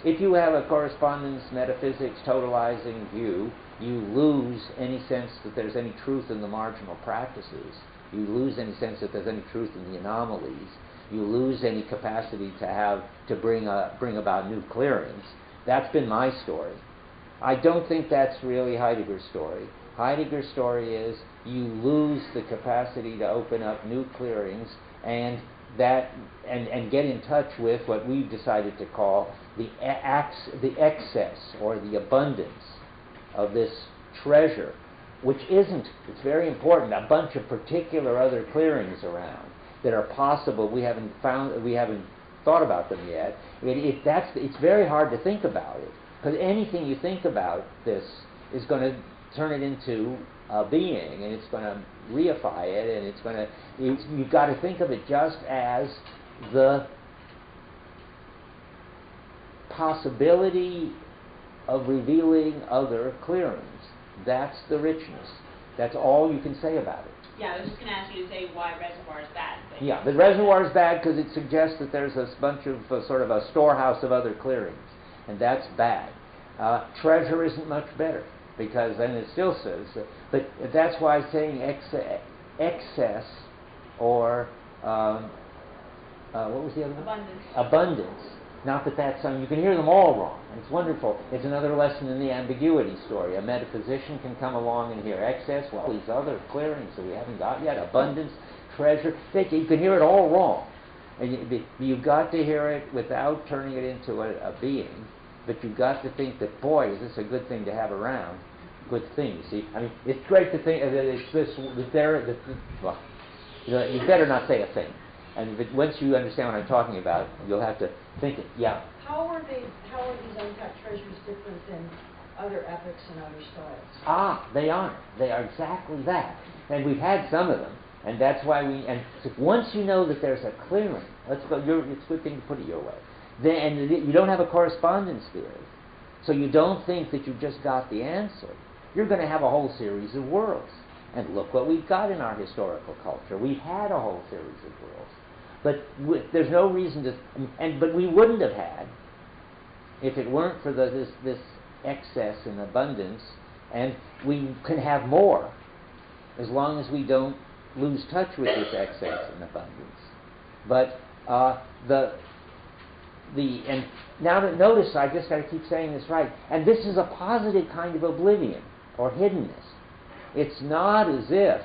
if you have a correspondence, metaphysics, totalizing view, you lose any sense that there's any truth in the marginal practices. You lose any sense that there's any truth in the anomalies. You lose any capacity to bring about new clearings. That's been my story. I don't think that's really Heidegger's story. Heidegger's story is you lose the capacity to open up new clearings and get in touch with what we've decided to call the excess or the abundance of this treasure, which isn't, it's very important, a bunch of particular other clearings around that are possible. We haven't thought about them yet. It's very hard to think about it, because anything you think about this is going to turn it into a being, and it's going to reify it, and it's going to, you've got to think of it just as the possibility of revealing other clearings. That's the richness. That's all you can say about it. Yeah, I was just going to ask you to say why reservoir is bad. Yeah, the reservoir is bad because it suggests that there's a bunch of sort of a storehouse of other clearings, and that's bad. Treasure isn't much better, because then it still says, but that's why saying excess or what was the other one? Abundance. Abundance Not that that's something, you can hear them all wrong. It's wonderful. It's another lesson in the ambiguity story. A metaphysician can come along and hear excess, well, these other clearings that we haven't got yet, abundance, treasure. You can hear it all wrong. And you've got to hear it without turning it into a being, but you've got to think that, boy, is this a good thing to have around. Good thing, you see. I mean, it's great to think that it's this, well, you better not say a thing. And once you understand what I'm talking about, you'll have to think it. Yeah. How are these untapped treasures different than other epics and other styles? They are. They are exactly that. And we've had some of them, and that's why once you know that there's a clearing, it's a good thing to put it your way. And you don't have a correspondence theory, so you don't think that you've just got the answer. You're going to have a whole series of worlds. And look what we've got in our historical culture. We've had a whole series of worlds. But there's no reason to, but we wouldn't have had if it weren't for this excess and abundance, and we can have more as long as we don't lose touch with this excess and abundance. But and now that notice, I just got to keep saying this right, and this is a positive kind of oblivion or hiddenness. It's not as if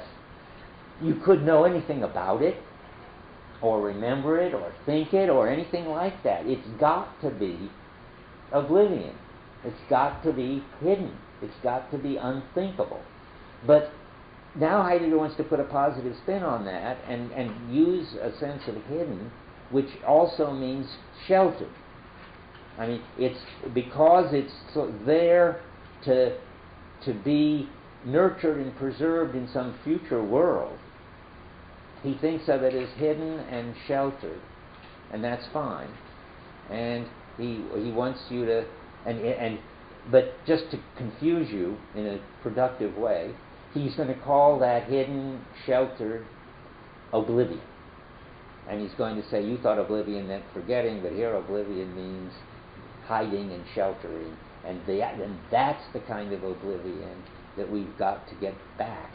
you could know anything about it, or remember it, or think it, or anything like that. It's got to be oblivion. It's got to be hidden. It's got to be unthinkable. But now Heidegger wants to put a positive spin on that and use a sense of hidden, which also means sheltered. I mean, it's because it's there to be nurtured and preserved in some future world. He thinks of it as hidden and sheltered, and that's fine. And he wants you to, but just to confuse you in a productive way, he's going to call that hidden, sheltered oblivion. And he's going to say, you thought oblivion meant forgetting, but here oblivion means hiding and sheltering. And that's the kind of oblivion that we've got to get back,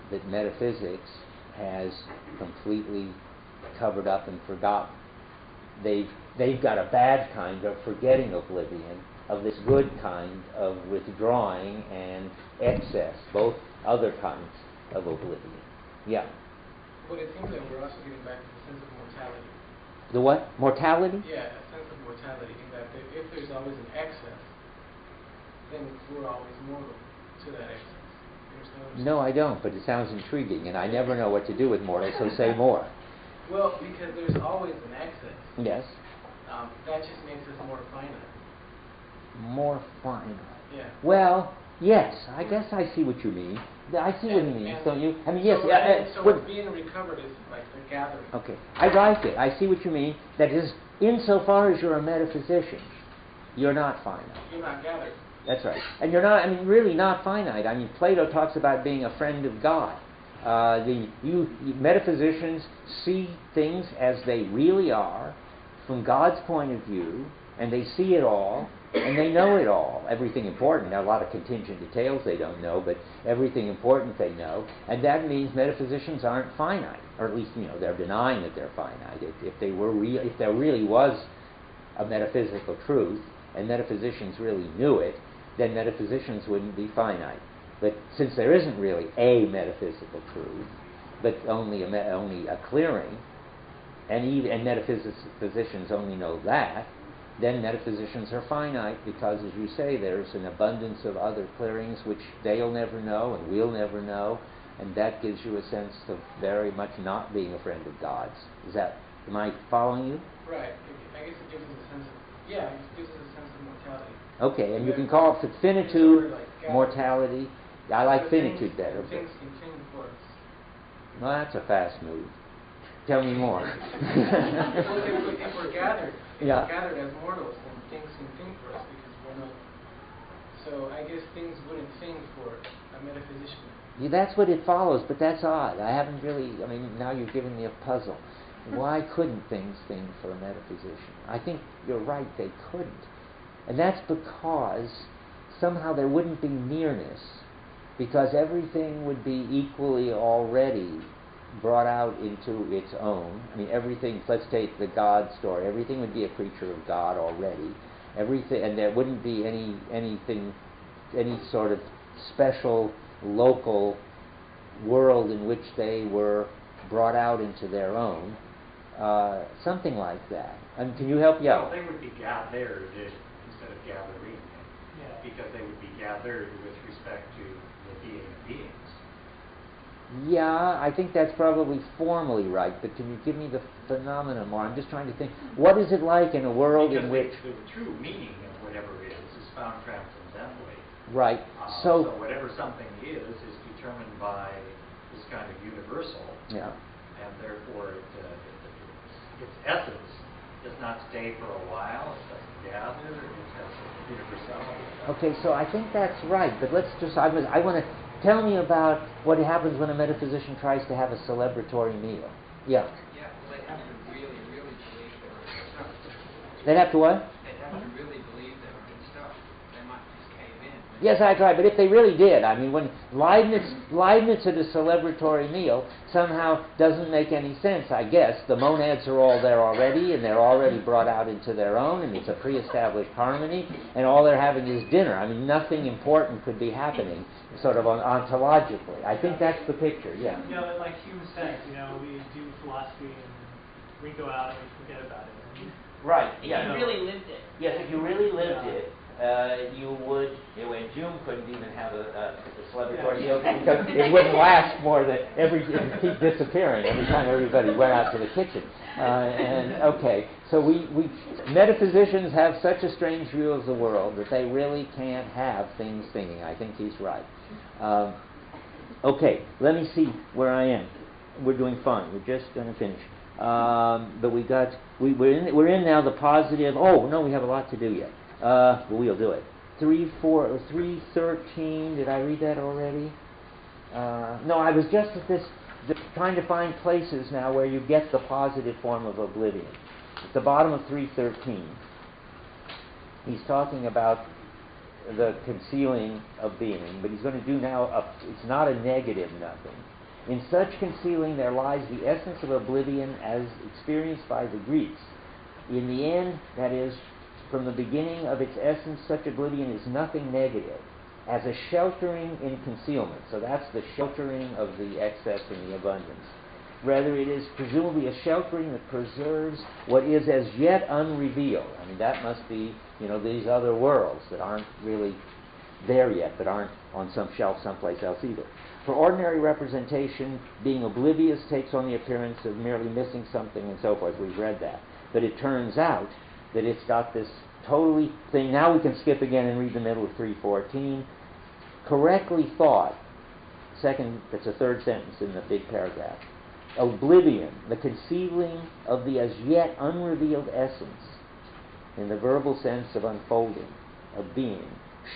that metaphysics has completely covered up and forgotten. They've got a bad kind of forgetting oblivion, of this good kind of withdrawing and excess, both other kinds of oblivion. Yeah. But it seems like we're also getting back to the sense of mortality. The what? Mortality? Yeah, a sense of mortality, in that if there's always an excess, then we're always mortal to that excess. No, I don't, but it sounds intriguing, and I never know what to do with mortal, so say more. Well, because there's always an excess. Yes. That just makes us more finite. More finite. Yeah. Well, yes, I guess I see what you mean. I see what he means, don't you? I mean, yes. So what's being recovered is like the gathering. Okay, I like it. I see what you mean. That is, insofar as you're a metaphysician, you're not finite. You're not gathered. That's right. And you're not, really not finite. I mean, Plato talks about being a friend of God. Metaphysicians see things as they really are from God's point of view, and they see it all, and they know it all. Everything important. Now, a lot of contingent details they don't know, but everything important they know. And that means metaphysicians aren't finite, or at least, they're denying that they're finite. If there really was a metaphysical truth, and metaphysicians really knew it, then metaphysicians wouldn't be finite. But since there isn't really a metaphysical truth, but only a clearing, and metaphysicians only know that, then metaphysicians are finite because, as you say, there's an abundance of other clearings which they'll never know and we'll never know, and that gives you a sense of very much not being a friend of God's. Am I following you? Right. I guess it gives us a sense of, it gives us a sense of mortality. Okay, and you can call it finitude, mortality. I like finitude better. Things can cling for us. Well, that's a fast move. Tell me more. Well, if we're gathered, as mortals, then things can think for us because we're not. So I guess things wouldn't think for a metaphysician. Yeah, that's what it follows, but that's odd. I haven't really, now you've given me a puzzle. Why couldn't things think for a metaphysician? I think you're right, they couldn't. And that's because somehow there wouldn't be nearness, because everything would be equally already brought out into its own. I mean, everything, let's take the God story, everything would be a creature of God already. Everything, and there wouldn't be any sort of special local world in which they were brought out into their own. Something like that. And can you help? Yeah. Well, they would be gathered instead of gathering, because they would be gathered with respect to the being of beings. Yeah, I think that's probably formally right, but can you give me the phenomenon more? I'm just trying to think, what is it like in a world in which... the true meaning of whatever is found transcendentally. Right. So whatever something is determined by this kind of universal, and therefore its essence does not stay for a while, it doesn't gather, it has universality. Okay, so I think that's right, but let's just, I want to, tell me about what happens when a metaphysician tries to have a celebratory meal. Yeah. Yeah, well, they have to really, really believe they were good stuff. They'd have to what? They'd have to really believe they were good stuff. They might just cave in. Yes, that's right, but if they really did, I mean, when Leibniz at a celebratory meal somehow doesn't make any sense, I guess. The monads are all there already, and they're already brought out into their own, and it's a pre-established harmony, and all they're having is dinner. I mean, nothing important could be happening, sort of ontologically. I think that's the picture, yeah. You know, like Hume said, you know, we do philosophy and we go out and we forget about it. Right, If you really lived it. Yes, if you really lived it, you would, and Hume couldn't even have a celebratory meal because it wouldn't last more than it would keep disappearing every time everybody went out to the kitchen. So we metaphysicians have such a strange view of the world that they really can't have things thinking. I think he's right. Okay, let me see where I am. We're doing fine. We're just going to finish. But we're in now the positive. Oh no, we have a lot to do yet. We'll do it. 313. Did I read that already? No, I was just at this, trying to find places now where you get the positive form of oblivion. At the bottom of 313, he's talking about the concealing of being, but he's going to do now. It's not a negative nothing. In such concealing there lies the essence of oblivion as experienced by the Greeks. In the end, that is, from the beginning of its essence, such oblivion is nothing negative, as a sheltering in concealment. So that's the sheltering of the excess and the abundance. Rather, it is presumably a sheltering that preserves what is as yet unrevealed. I mean, that must be, these other worlds that aren't really there yet, that aren't on some shelf someplace else either. For ordinary representation, being oblivious takes on the appearance of merely missing something and so forth. We've read that. But it turns out that it's got this totally thing. Now we can skip again and read the middle of 314. Correctly thought, that's a third sentence in the big paragraph. Oblivion, the concealing of the as yet unrevealed essence, in the verbal sense of unfolding, of being,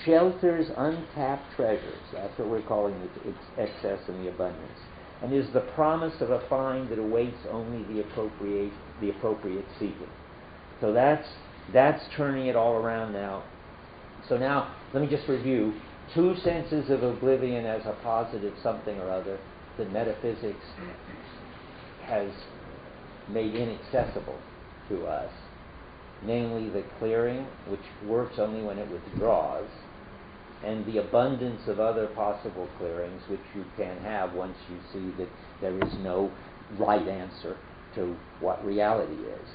shelters untapped treasures. That's what we're calling its excess and the abundance, and is the promise of a find that awaits only the appropriate seeking. So that's turning it all around now. So now let me just review two senses of oblivion as a positive something or other that metaphysics has made inaccessible to us, namely the clearing, which works only when it withdraws, and the abundance of other possible clearings which you can have once you see that there is no right answer to what reality is.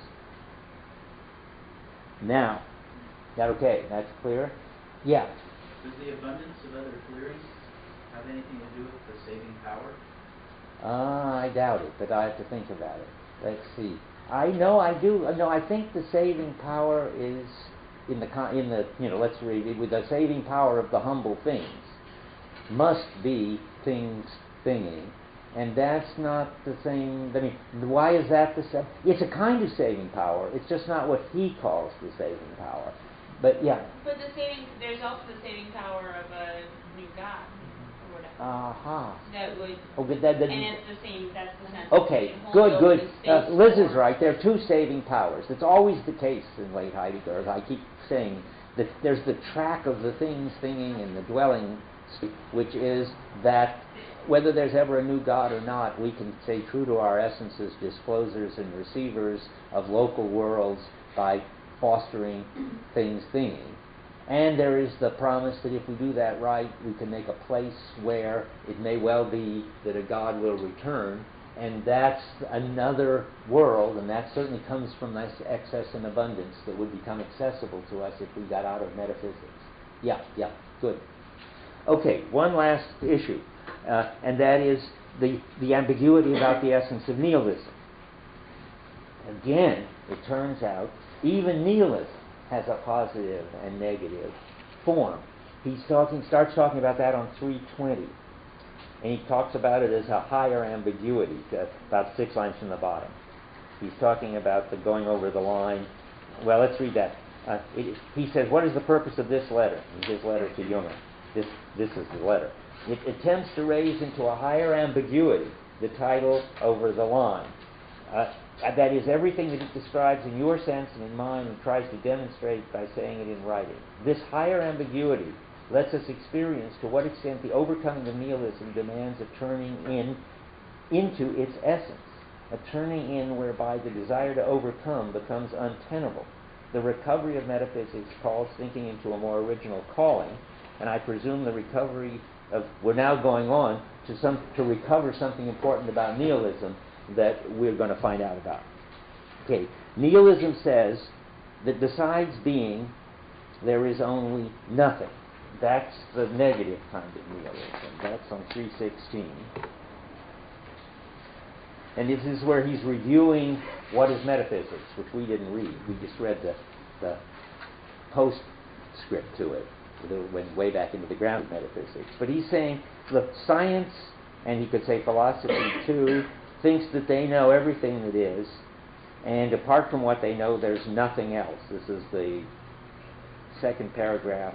Now, is that okay? That's clear? Yeah. Does the abundance of other clearings have anything to do with the saving power? I doubt it, but I have to think about it. Let's see. I do. No, I think the saving power is in the let's read it, with the saving power of the humble things must be things thinging, and that's not the same. I mean, why is that the same? It's a kind of saving power. It's just not what he calls the saving power. But yeah. But there's also the saving power of a new God. That would, and it's the same, that's the sense. Okay, good. Liz is right. There are two saving powers. It's always the case in late Heidegger, as I keep saying, that there's the track of the things, thinging, and the dwelling, which is that whether there's ever a new God or not, we can stay true to our essences, disclosers and receivers of local worlds by fostering things thinking. And there is the promise that if we do that right, we can make a place where it may well be that a God will return, and that's another world, and that certainly comes from this excess and abundance that would become accessible to us if we got out of metaphysics. Yeah, good. Okay, one last issue, and that is the ambiguity about the essence of nihilism. Again, it turns out even nihilism has a positive and negative form. He starts talking about that on 320. And he talks about it as a higher ambiguity, about 6 lines from the bottom. He's talking about the going over the line. Well, let's read that. He says, what is the purpose of this letter? His letter to Jung. This is the letter. It attempts to raise into a higher ambiguity the title over the line. That is everything that it describes in your sense and in mine and tries to demonstrate by saying it in writing. This higher ambiguity lets us experience to what extent the overcoming of nihilism demands a turning into its essence, a turning in whereby the desire to overcome becomes untenable. The recovery of metaphysics calls thinking into a more original calling, and I presume the recovery of, we're now going on to recover something important about nihilism that we're going to find out about. Okay, nihilism says that besides being, there is only nothing. That's the negative kind of nihilism. That's on 316. And this is where he's reviewing what is metaphysics, which we didn't read. We just read the postscript to it. It went way back into the ground of metaphysics. But he's saying, look, science, and he could say philosophy too, thinks that they know everything that is, and apart from what they know, there's nothing else. This is the second paragraph,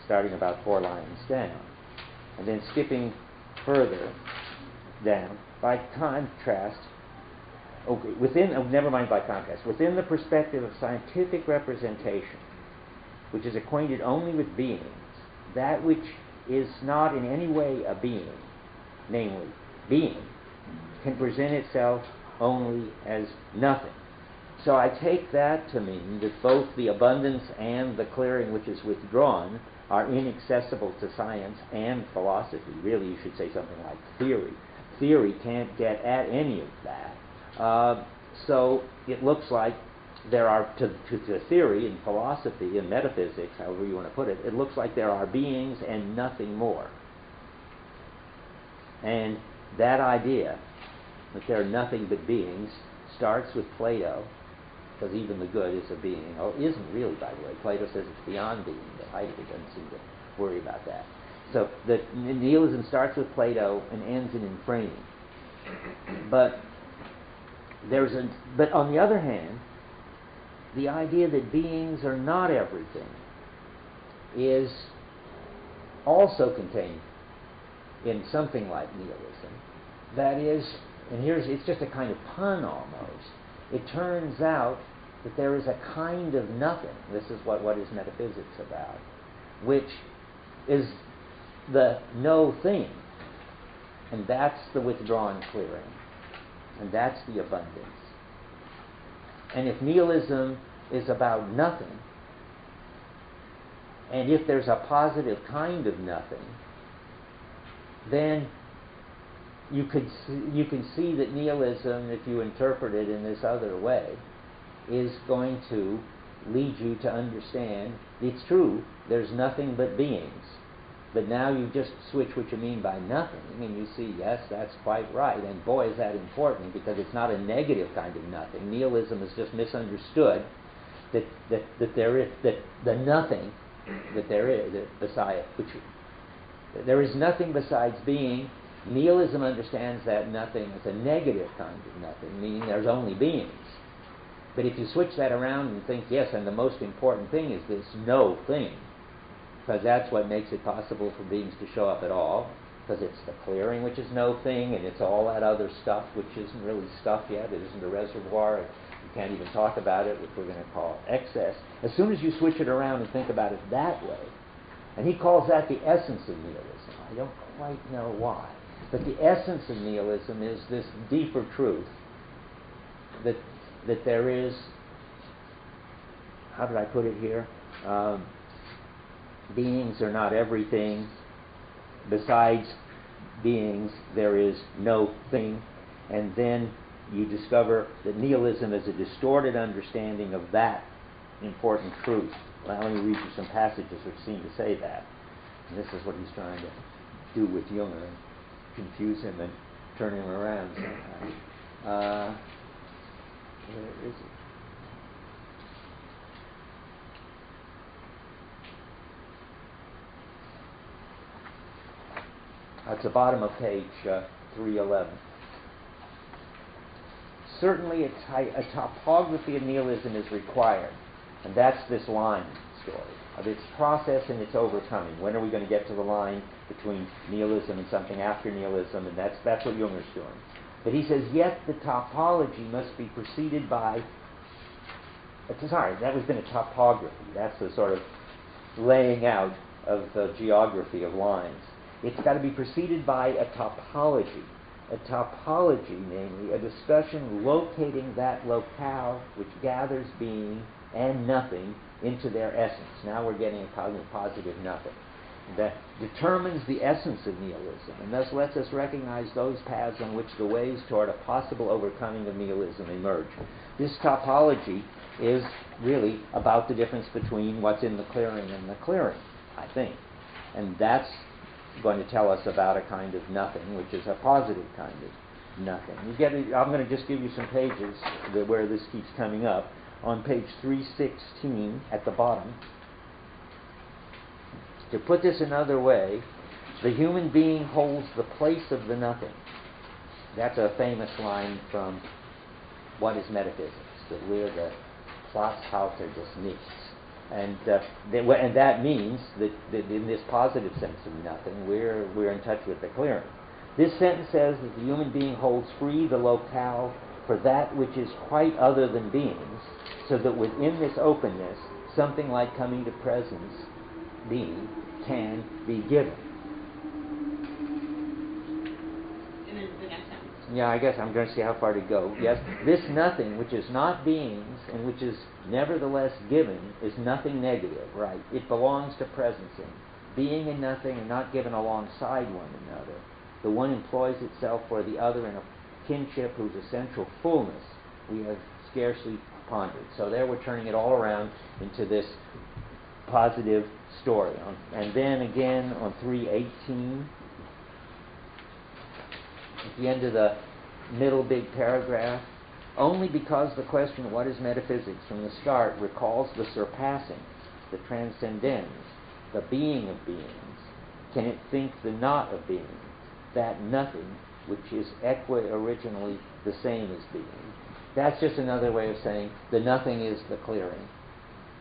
starting about 4 lines down. And then skipping further down, by contrast, never mind by contrast, within the perspective of scientific representation, which is acquainted only with beings, that which is not in any way a being, namely being, can present itself only as nothing. So I take that to mean that both the abundance and the clearing which is withdrawn are inaccessible to science and philosophy. Really, you should say something like theory. Theory can't get at any of that. So it looks like there are, to theory and philosophy and metaphysics, however you want to put it, it looks like there are beings and nothing more. And that idea that there are nothing but beings starts with Plato, because even the good is a being. Oh, isn't really, by the way. Plato says it's beyond being, but Heidegger doesn't seem to worry about that. So the nihilism starts with Plato and ends in framing. But on the other hand, the idea that beings are not everything is also contained in something like nihilism. That is, and it's just a kind of pun almost. It turns out that there is a kind of nothing. This is what is metaphysics about, which is the no thing. And that's the withdrawn clearing. And that's the abundance. And if nihilism is about nothing, and if there's a positive kind of nothing, then you can see that nihilism, if you interpret it in this other way, is going to lead you to understand it's true, there's nothing but beings. But now you just switch what you mean by nothing, and you see, yes, that's quite right. And boy, is that important, because it's not a negative kind of nothing. Nihilism is just misunderstood that there is the nothing that there is besides, which there is nothing besides being. Nihilism understands that nothing as a negative kind of nothing, meaning there's only beings. But if you switch that around and think, yes, and the most important thing is this no thing, because that's what makes it possible for beings to show up at all, because it's the clearing which is no thing, and it's all that other stuff which isn't really stuff yet, it isn't a reservoir, you can't even talk about it, which we're going to call excess. As soon as you switch it around and think about it that way, and he calls that the essence of nihilism. I don't quite know why. But the essence of nihilism is this deeper truth that there is, how did I put it here? Beings are not everything. Besides beings, there is no thing. And then you discover that nihilism is a distorted understanding of that important truth. Well, let me read you some passages which seem to say that. And this is what he's trying to do with Jung, and confuse him and turn him around sometimes. Where is it? At the bottom of page 311. Certainly a topography of nihilism is required, and that's this line story of its process and its overcoming. When are we going to get to the line between nihilism and something after nihilism? And that's what Junger's doing. But he says, yet the topology must be preceded by, sorry, that was been a topography. That's the sort of laying out of the geography of lines. It's got to be preceded by a topology. A topology, namely, a discussion locating that locale which gathers being and nothing into their essence. Now we're getting a positive nothing that determines the essence of nihilism, and thus lets us recognize those paths on which the ways toward a possible overcoming of nihilism emerge. This topology is really about the difference between what's in the clearing and the clearing, I think. And that's going to tell us about a kind of nothing, which is a positive kind of nothing. I'm going to just give you some pages where this keeps coming up. On page 316 at the bottom, to put this another way, the human being holds the place of the nothing. That's a famous line from What is Metaphysics? That we're the Platzhalter des Nichts. And that means that in this positive sense of nothing, we're in touch with the clearing. This sentence says that the human being holds free the locale for that which is quite other than beings, so that within this openness, something like coming to presence, being, can be given. And then the next sentence. Yeah, I guess I'm going to see how far to go. Yes, this nothing, which is not beings, and which is nevertheless given, is nothing negative, right? It belongs to presencing. Being and nothing are not given alongside one another. The one employs itself for the other in a kinship whose essential fullness we have scarcely pondered. So there we're turning it all around into this positive story. And then again on 318, at the end of the middle big paragraph, only because the question, what is metaphysics, from the start recalls the surpassing, the transcendence, the being of beings, can it think the not of being, that nothing which is originally the same as being. That's just another way of saying the nothing is the clearing.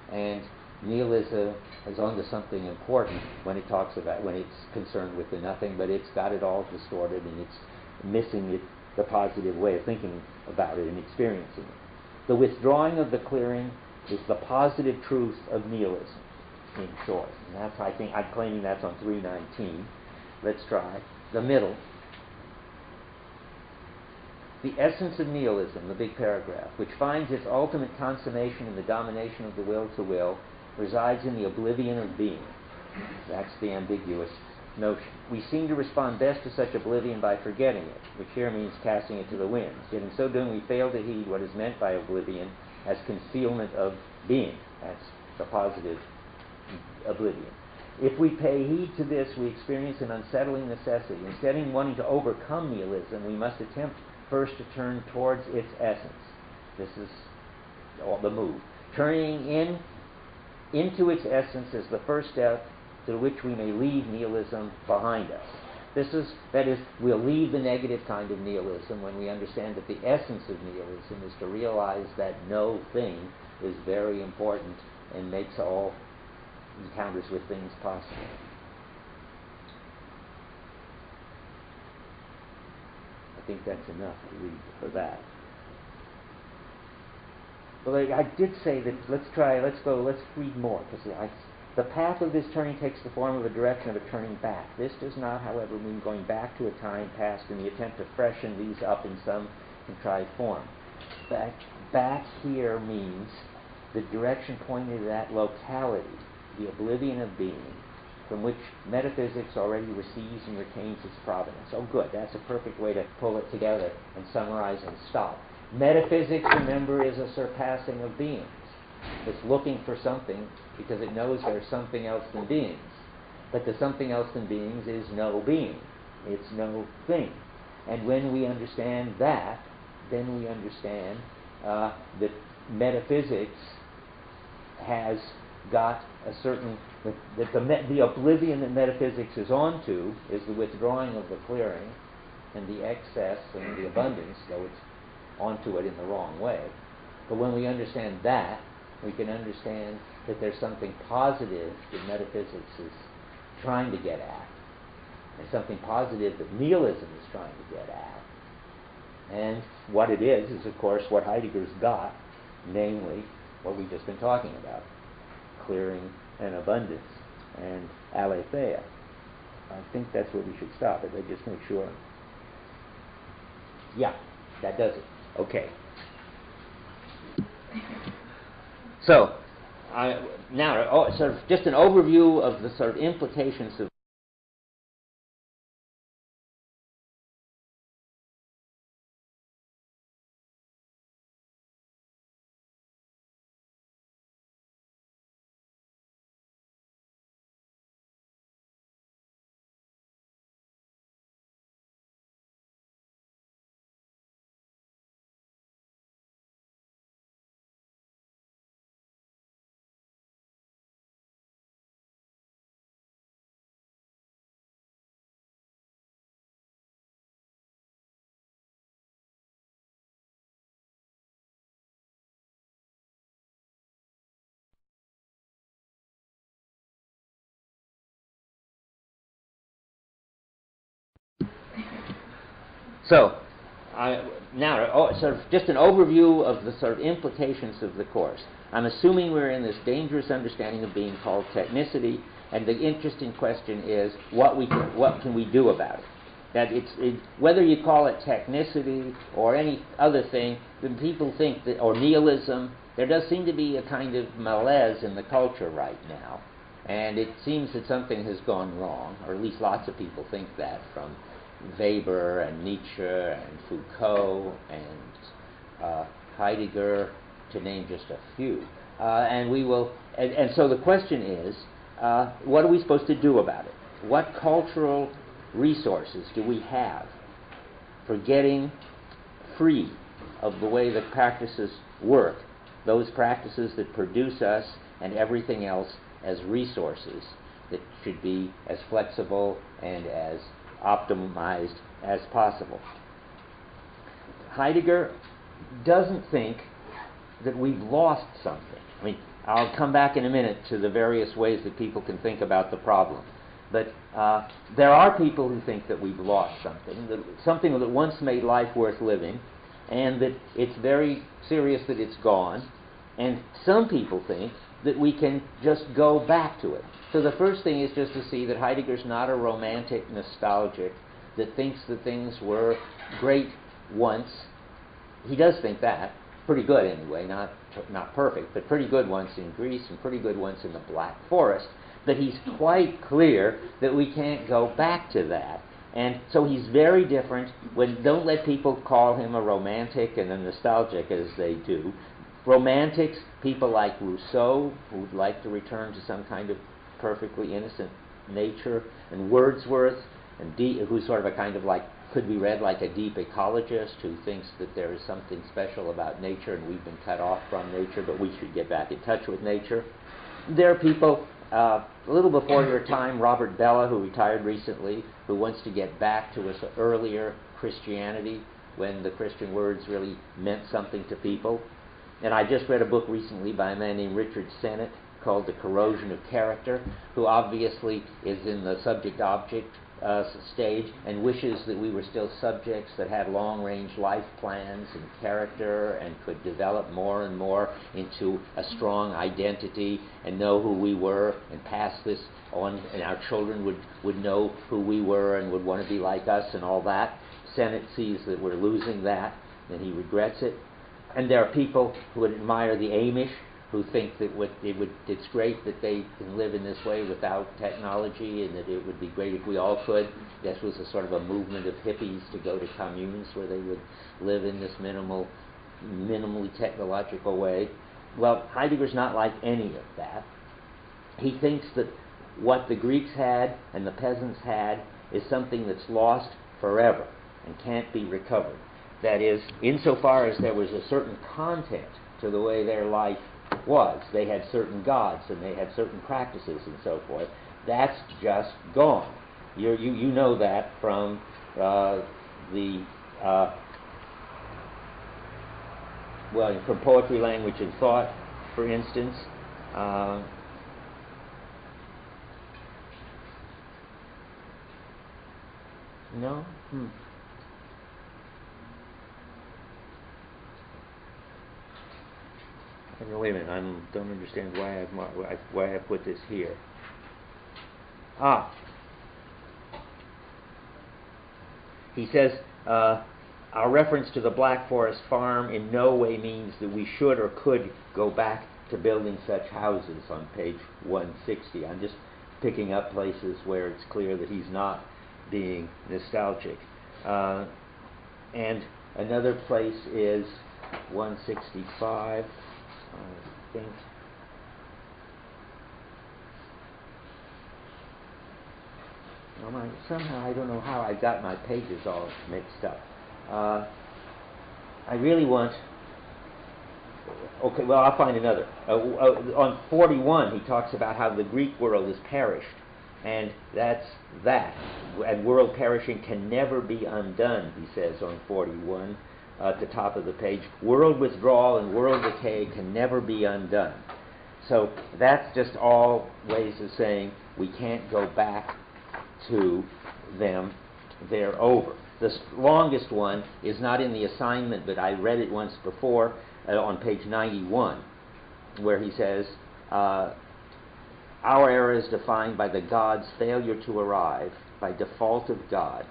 And nihilism is onto something important when it talks about, when it's concerned with the nothing, but it's got it all distorted and it's missing it, the positive way of thinking about it and experiencing it. The withdrawing of the clearing is the positive truth of nihilism, in short. And that's, I think, I'm claiming that's on 319. Let's try the middle. The essence of nihilism, the big paragraph, which finds its ultimate consummation in the domination of the will to will, resides in the oblivion of being. That's the ambiguous notion. We seem to respond best to such oblivion by forgetting it, which here means casting it to the winds. Yet in so doing we fail to heed what is meant by oblivion as concealment of being. That's the positive oblivion. If we pay heed to this, we experience an unsettling necessity. Instead of wanting to overcome nihilism, we must attempt first to turn towards its essence. This is all the move. Turning into its essence is the first step to which we may leave nihilism behind us. That is, we'll leave the negative kind of nihilism when we understand that the essence of nihilism is to realize that no thing is very important and makes all encounters with things possible. I think that's enough to read for that. Well, I did say that let's read more, because The path of this turning takes the form of a direction of a turning back. This does not, however, mean going back to a time past in the attempt to freshen these up in some contrived form. Back here means the direction pointed to that locality, the oblivion of being, from which metaphysics already receives and retains its provenance. Oh, good. That's a perfect way to pull it together and summarize and stop. Metaphysics, remember, is a surpassing of beings. It's looking for something because it knows there's something else than beings. But the something else than beings is no being. It's no thing. And when we understand that, then we understand that metaphysics has got a certain, that the oblivion that metaphysics is onto is the withdrawing of the clearing and the excess and the abundance, though it's onto it in the wrong way. But when we understand that, we can understand that there's something positive that metaphysics is trying to get at, and something positive that nihilism is trying to get at. And what it is, of course, what Heidegger's got, namely what we've just been talking about, clearing and abundance and aletheia. I think that's where we should stop it. I just make sure. Yeah, that does it. Okay. So, now, sort of just an overview of the sort of implications of sort of just an overview of the sort of implications of the course. I'm assuming we're in this dangerous understanding of being called technicity, and the interesting question is what can we do about it? That whether you call it technicity or any other thing, then people think that, or nihilism, there does seem to be a kind of malaise in the culture right now, and it seems that something has gone wrong, or at least lots of people think that, from Weber and Nietzsche and Foucault and Heidegger, to name just a few. And so the question is, what are we supposed to do about it? What cultural resources do we have for getting free of the way that practices work, those practices that produce us and everything else as resources that should be as flexible and as optimized as possible? Heidegger doesn't think that we've lost something. I mean, I'll come back in a minute to the various ways that people can think about the problem. But there are people who think that we've lost something that once made life worth living, and that it's very serious that it's gone. And some people think that we can just go back to it. So the first thing is just to see that Heidegger's not a romantic nostalgic that thinks that things were great once. He does think that. Pretty good anyway, not perfect, but pretty good once in Greece and pretty good once in the Black Forest. But he's quite clear that we can't go back to that. And so he's very different. Don't let people call him a romantic and a nostalgic as they do. Romantics, people like Rousseau, who would like to return to some kind of perfectly innocent nature, and Wordsworth, who's sort of a kind of like, could be read like a deep ecologist who thinks that there is something special about nature and we've been cut off from nature, but we should get back in touch with nature. There are people, a little before your time, Robert Bellah, who retired recently, who wants to get back to his earlier Christianity when the Christian words really meant something to people. And I just read a book recently by a man named Richard Sennett called The Corrosion of Character, who obviously is in the subject-object stage and wishes that we were still subjects that had long-range life plans and character and could develop more and more into a strong identity and know who we were and pass this on, and our children would know who we were and would want to be like us and all that. Sennett sees that we're losing that, and he regrets it. And there are people who would admire the Amish, who think that it's great that they can live in this way without technology, and that it would be great if we all could. This was a sort of a movement of hippies to go to communes where they would live in this minimally technological way. Well, Heidegger's not like any of that. He thinks that what the Greeks had and the peasants had is something that's lost forever and can't be recovered. That is, insofar as there was a certain content to the way their life was, they had certain gods and they had certain practices and so forth, that's just gone. You know that from from Poetry, Language, and Thought, for instance. No? Wait a minute, I don't understand why I put this here. He says, our reference to the Black Forest farm in no way means that we should or could go back to building such houses on page 160. I'm just picking up places where it's clear that he's not being nostalgic. And another place is 165. I think. Somehow I don't know how I got my pages all mixed up. I really want. Okay, well, I'll find another. On 41, he talks about how the Greek world has perished, and that's that. And world perishing can never be undone, he says on 41. At the top of the page, world withdrawal and world decay can never be undone. So that's just all ways of saying we can't go back to them. They're over. The longest one is not in the assignment, but I read it once before on page 91, where he says, our era is defined by the God's failure to arrive, by default of God.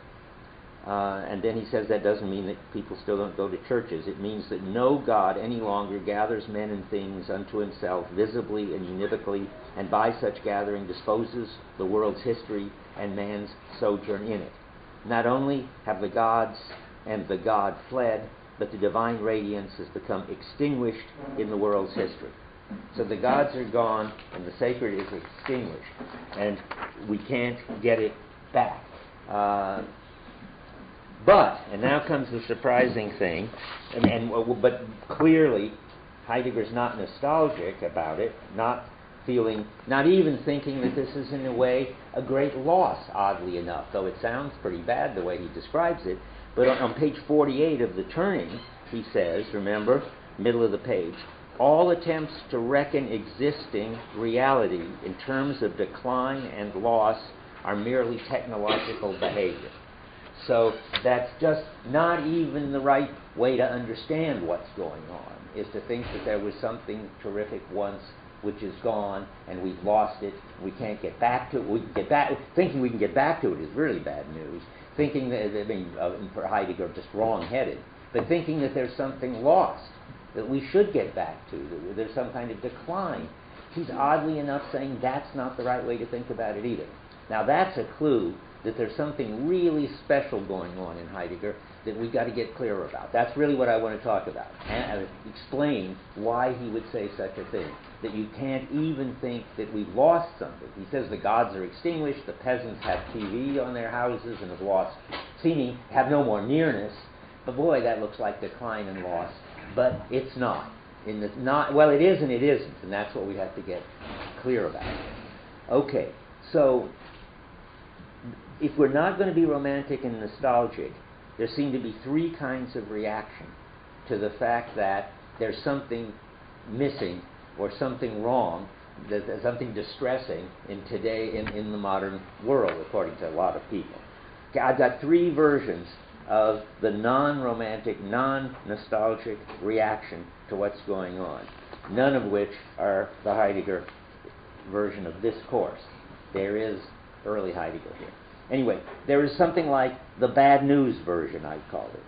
And then he says that doesn't mean that people still don't go to churches. It means that no God any longer gathers men and things unto himself visibly and univocally, and by such gathering disposes the world's history and man's sojourn in it. Not only have the gods and the God fled, but the divine radiance has become extinguished in the world's history. So the gods are gone and the sacred is extinguished, and we can't get it back. But, and now comes the surprising thing, but clearly Heidegger's not nostalgic about it, not even thinking that this is in a way a great loss, oddly enough, though it sounds pretty bad the way he describes it. But on page 48 of The Turning, he says, remember, middle of the page, all attempts to reckon existing reality in terms of decline and loss are merely technological behavior. So that's just not even the right way to understand what's going on, is to think that there was something terrific once which is gone and we've lost it, we can't get back to it. Thinking we can get back to it is really bad news. Thinking that, for Heidegger, just wrong-headed, but thinking that there's something lost that we should get back to, that there's some kind of decline. He's oddly enough saying that's not the right way to think about it either. Now that's a clue that there's something really special going on in Heidegger that we've got to get clearer about. That's really what I want to talk about, and explain why he would say such a thing, that you can't even think that we've lost something. He says the gods are extinguished, the peasants have TV on their houses and have lost seeming, have no more nearness, but boy, that looks like decline and loss. But it's not. Well, it is and it isn't, and that's what we have to get clear about. Okay, so if we're not going to be romantic and nostalgic, there seem to be three kinds of reaction to the fact that there's something missing or something wrong there's something distressing in today in the modern world, according to a lot of people. Okay, I've got three versions of the non-romantic, non-nostalgic reaction to what's going on, none of which are the Heidegger version of this course. There is early Heidegger here. Anyway, there is something like the bad news version, I'd call it.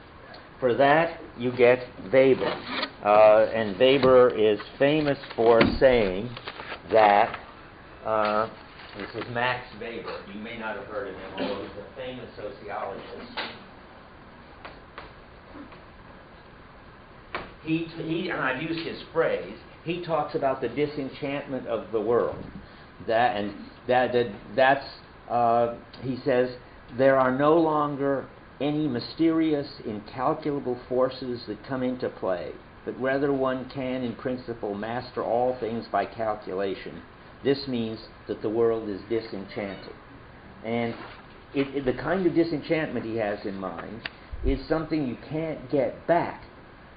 For that, you get Weber. And Weber is famous for saying that, this is Max Weber. You may not have heard of him, although he's a famous sociologist. He, and I've used his phrase, he talks about the disenchantment of the world. He says, there are no longer any mysterious, incalculable forces that come into play, but rather one can, in principle, master all things by calculation. This means that the world is disenchanted. And the kind of disenchantment he has in mind is something you can't get back,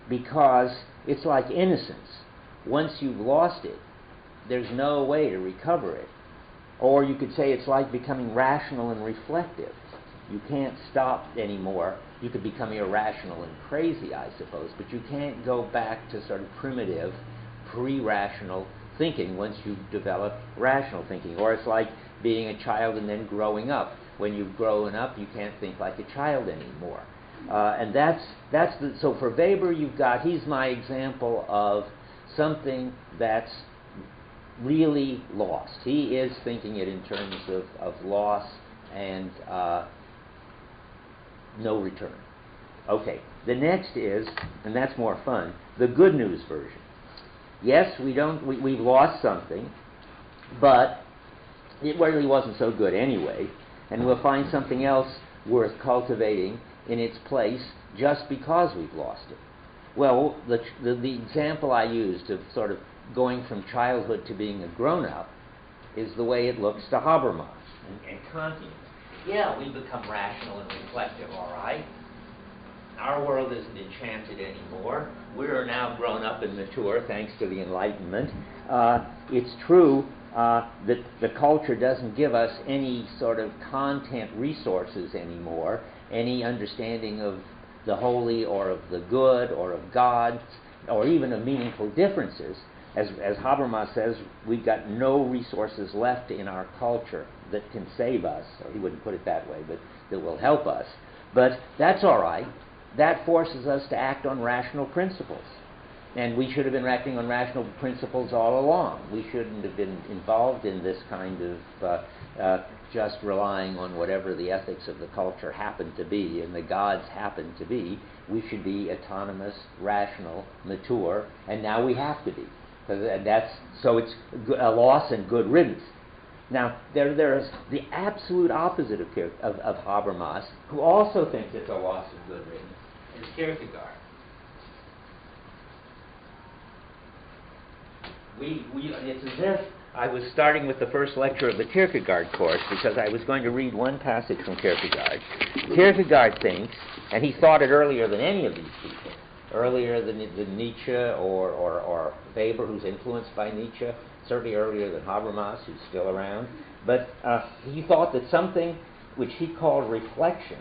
because it's like innocence. Once you've lost it, there's no way to recover it. Or you could say it's like becoming rational and reflective. You can't stop anymore. You could become irrational and crazy, I suppose, but you can't go back to sort of primitive, pre-rational thinking once you've developed rational thinking. Or it's like being a child and then growing up. When you've grown up, you can't think like a child anymore. And so for Weber, he's my example of something that's really lost. He is thinking it in terms of loss and no return. Okay, the next is, and that's more fun, the good news version. Yes, we've lost something, but it really wasn't so good anyway, and we'll find something else worth cultivating in its place just because we've lost it. Well, the example I used of sort of going from childhood to being a grown-up is the way it looks to Habermas and Kantians. Yeah, we become rational and reflective, all right. Our world isn't enchanted anymore. We are now grown up and mature thanks to the Enlightenment. It's true that the culture doesn't give us any sort of content resources anymore, any understanding of the holy or of the good or of God or even of meaningful differences. As Habermas says, we've got no resources left in our culture that can save us, or he wouldn't put it that way, but that will help us. But that's all right. That forces us to act on rational principles. And we should have been acting on rational principles all along. We shouldn't have been involved in this kind of just relying on whatever the ethics of the culture happen to be and the gods happen to be. We should be autonomous, rational, mature, and now we have to be. So it's a loss and good riddance. Now, there's the absolute opposite of Habermas, who also thinks it's a loss and good riddance, is Kierkegaard. It's as if I was starting with the first lecture of the Kierkegaard course because I was going to read one passage from Kierkegaard. Kierkegaard thinks, and he thought it earlier than any of these people, earlier than Nietzsche or Weber, who's influenced by Nietzsche, certainly earlier than Habermas, who's still around. But he thought that something which he called reflection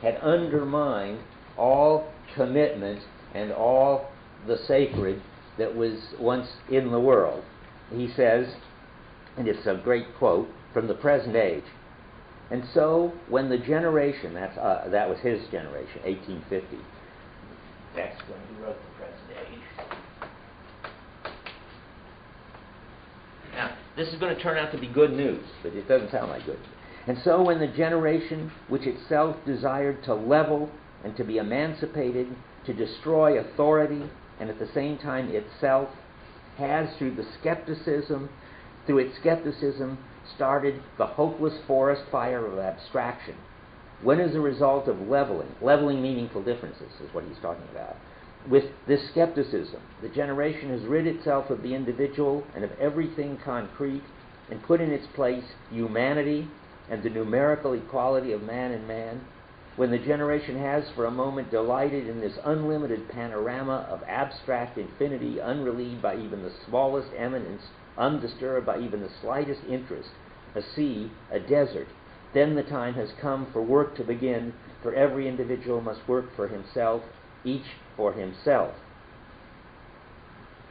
had undermined all commitment and all the sacred that was once in the world. He says, and it's a great quote, from the present age. And so when the generation, that was his generation, 1850, that's when he wrote the present age. Now, this is going to turn out to be good news, but it doesn't sound like good news. And so when the generation which itself desired to level and to be emancipated, to destroy authority, and at the same time itself, has through its skepticism, started the hopeless forest fire of abstraction. When as a result of leveling meaningful differences is what he's talking about, with this skepticism, the generation has rid itself of the individual and of everything concrete and put in its place humanity and the numerical equality of man and man. when the generation has for a moment delighted in this unlimited panorama of abstract infinity, unrelieved by even the smallest eminence, undisturbed by even the slightest interest, a sea, a desert, then the time has come for work to begin, for every individual must work for himself, each for himself.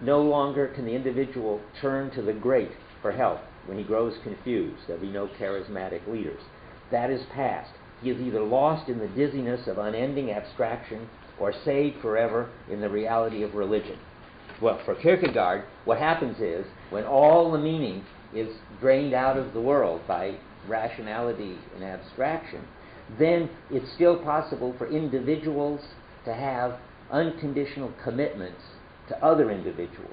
No longer can the individual turn to the great for help when he grows confused. There'll be no charismatic leaders. That is past. He is either lost in the dizziness of unending abstraction or saved forever in the reality of religion. Well, for Kierkegaard, what happens is, when all the meaning is drained out of the world by rationality and abstraction, then it's still possible for individuals to have unconditional commitments to other individuals.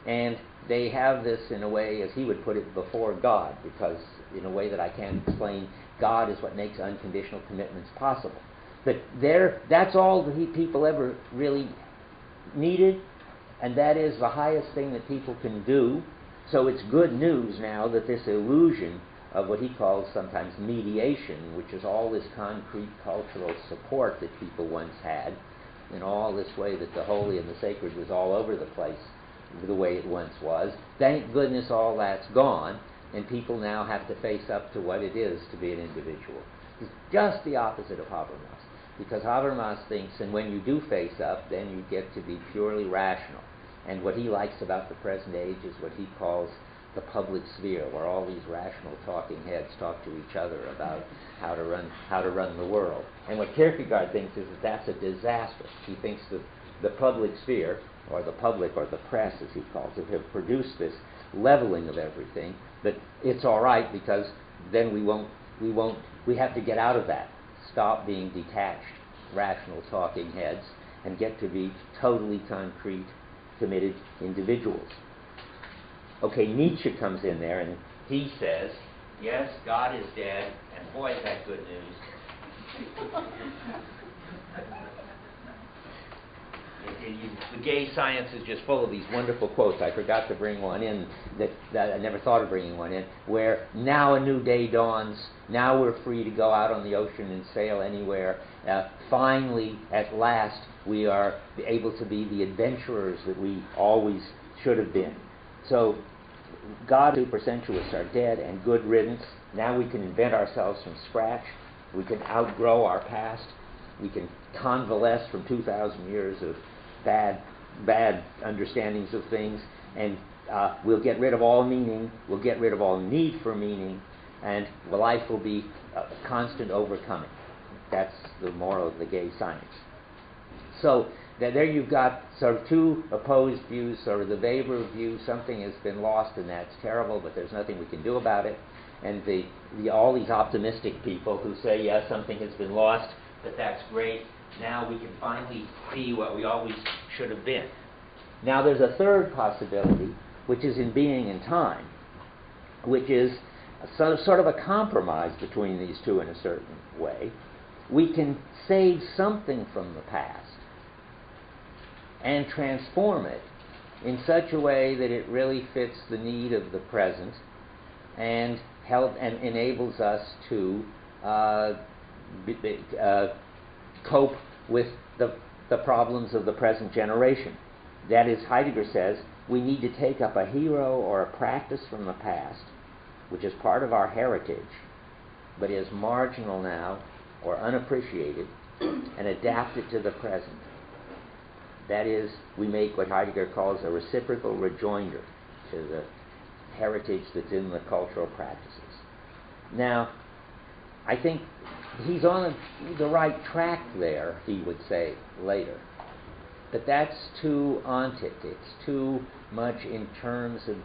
And they have this in a way, as he would put it, before God, because in a way that I can't explain, God is what makes unconditional commitments possible. But that's all that people ever really needed, and that is the highest thing that people can do. So it's good news now that this illusion of what he calls sometimes mediation, which is all this concrete cultural support that people once had, in all this way that the holy and the sacred was all over the place the way it once was. Thank goodness all that's gone, and people now have to face up to what it is to be an individual. It's just the opposite of Habermas, because Habermas thinks, and when you do face up, then you get to be purely rational. And what he likes about the present age is what he calls the public sphere, where all these rational talking heads talk to each other about how to run the world. And what Kierkegaard thinks is that that's a disaster. He thinks that the public sphere, or the public, or the press, as he calls it, have produced this leveling of everything. But it's all right, because then we have to get out of that. Stop being detached, rational talking heads, and get to be totally concrete, committed individuals. Okay, Nietzsche comes in there, and he says, yes, God is dead, and boy, is that good news. The gay science is just full of these wonderful quotes. I forgot to bring one in, that I never thought of bringing one in, where now a new day dawns, now we're free to go out on the ocean and sail anywhere. Finally, at last, we are able to be the adventurers that we always should have been. So, God and supersensuous are dead, and good riddance. Now we can invent ourselves from scratch. We can outgrow our past. We can convalesce from 2,000 years of bad understandings of things, and we'll get rid of all meaning. We'll get rid of all need for meaning, and life will be a constant overcoming. That's the moral of the gay science. So there you've got sort of two opposed views, sort of the Weber view, something has been lost and that's terrible, but there's nothing we can do about it. And all these optimistic people who say, yes, something has been lost, but that's great. Now we can finally be what we always should have been. Now there's a third possibility, which is in being and time, which is sort of a compromise between these two in a certain way. We can save something from the past and transform it in such a way that it really fits the need of the present and enables us to cope with the problems of the present generation. That is, Heidegger says, we need to take up a hero or a practice from the past, which is part of our heritage, but is marginal now or unappreciated, and adapt it to the present. That is, we make what Heidegger calls a reciprocal rejoinder to the heritage that's in the cultural practices. Now, I think he's on the right track there, he would say later. But that's too ontic. It's too much in terms of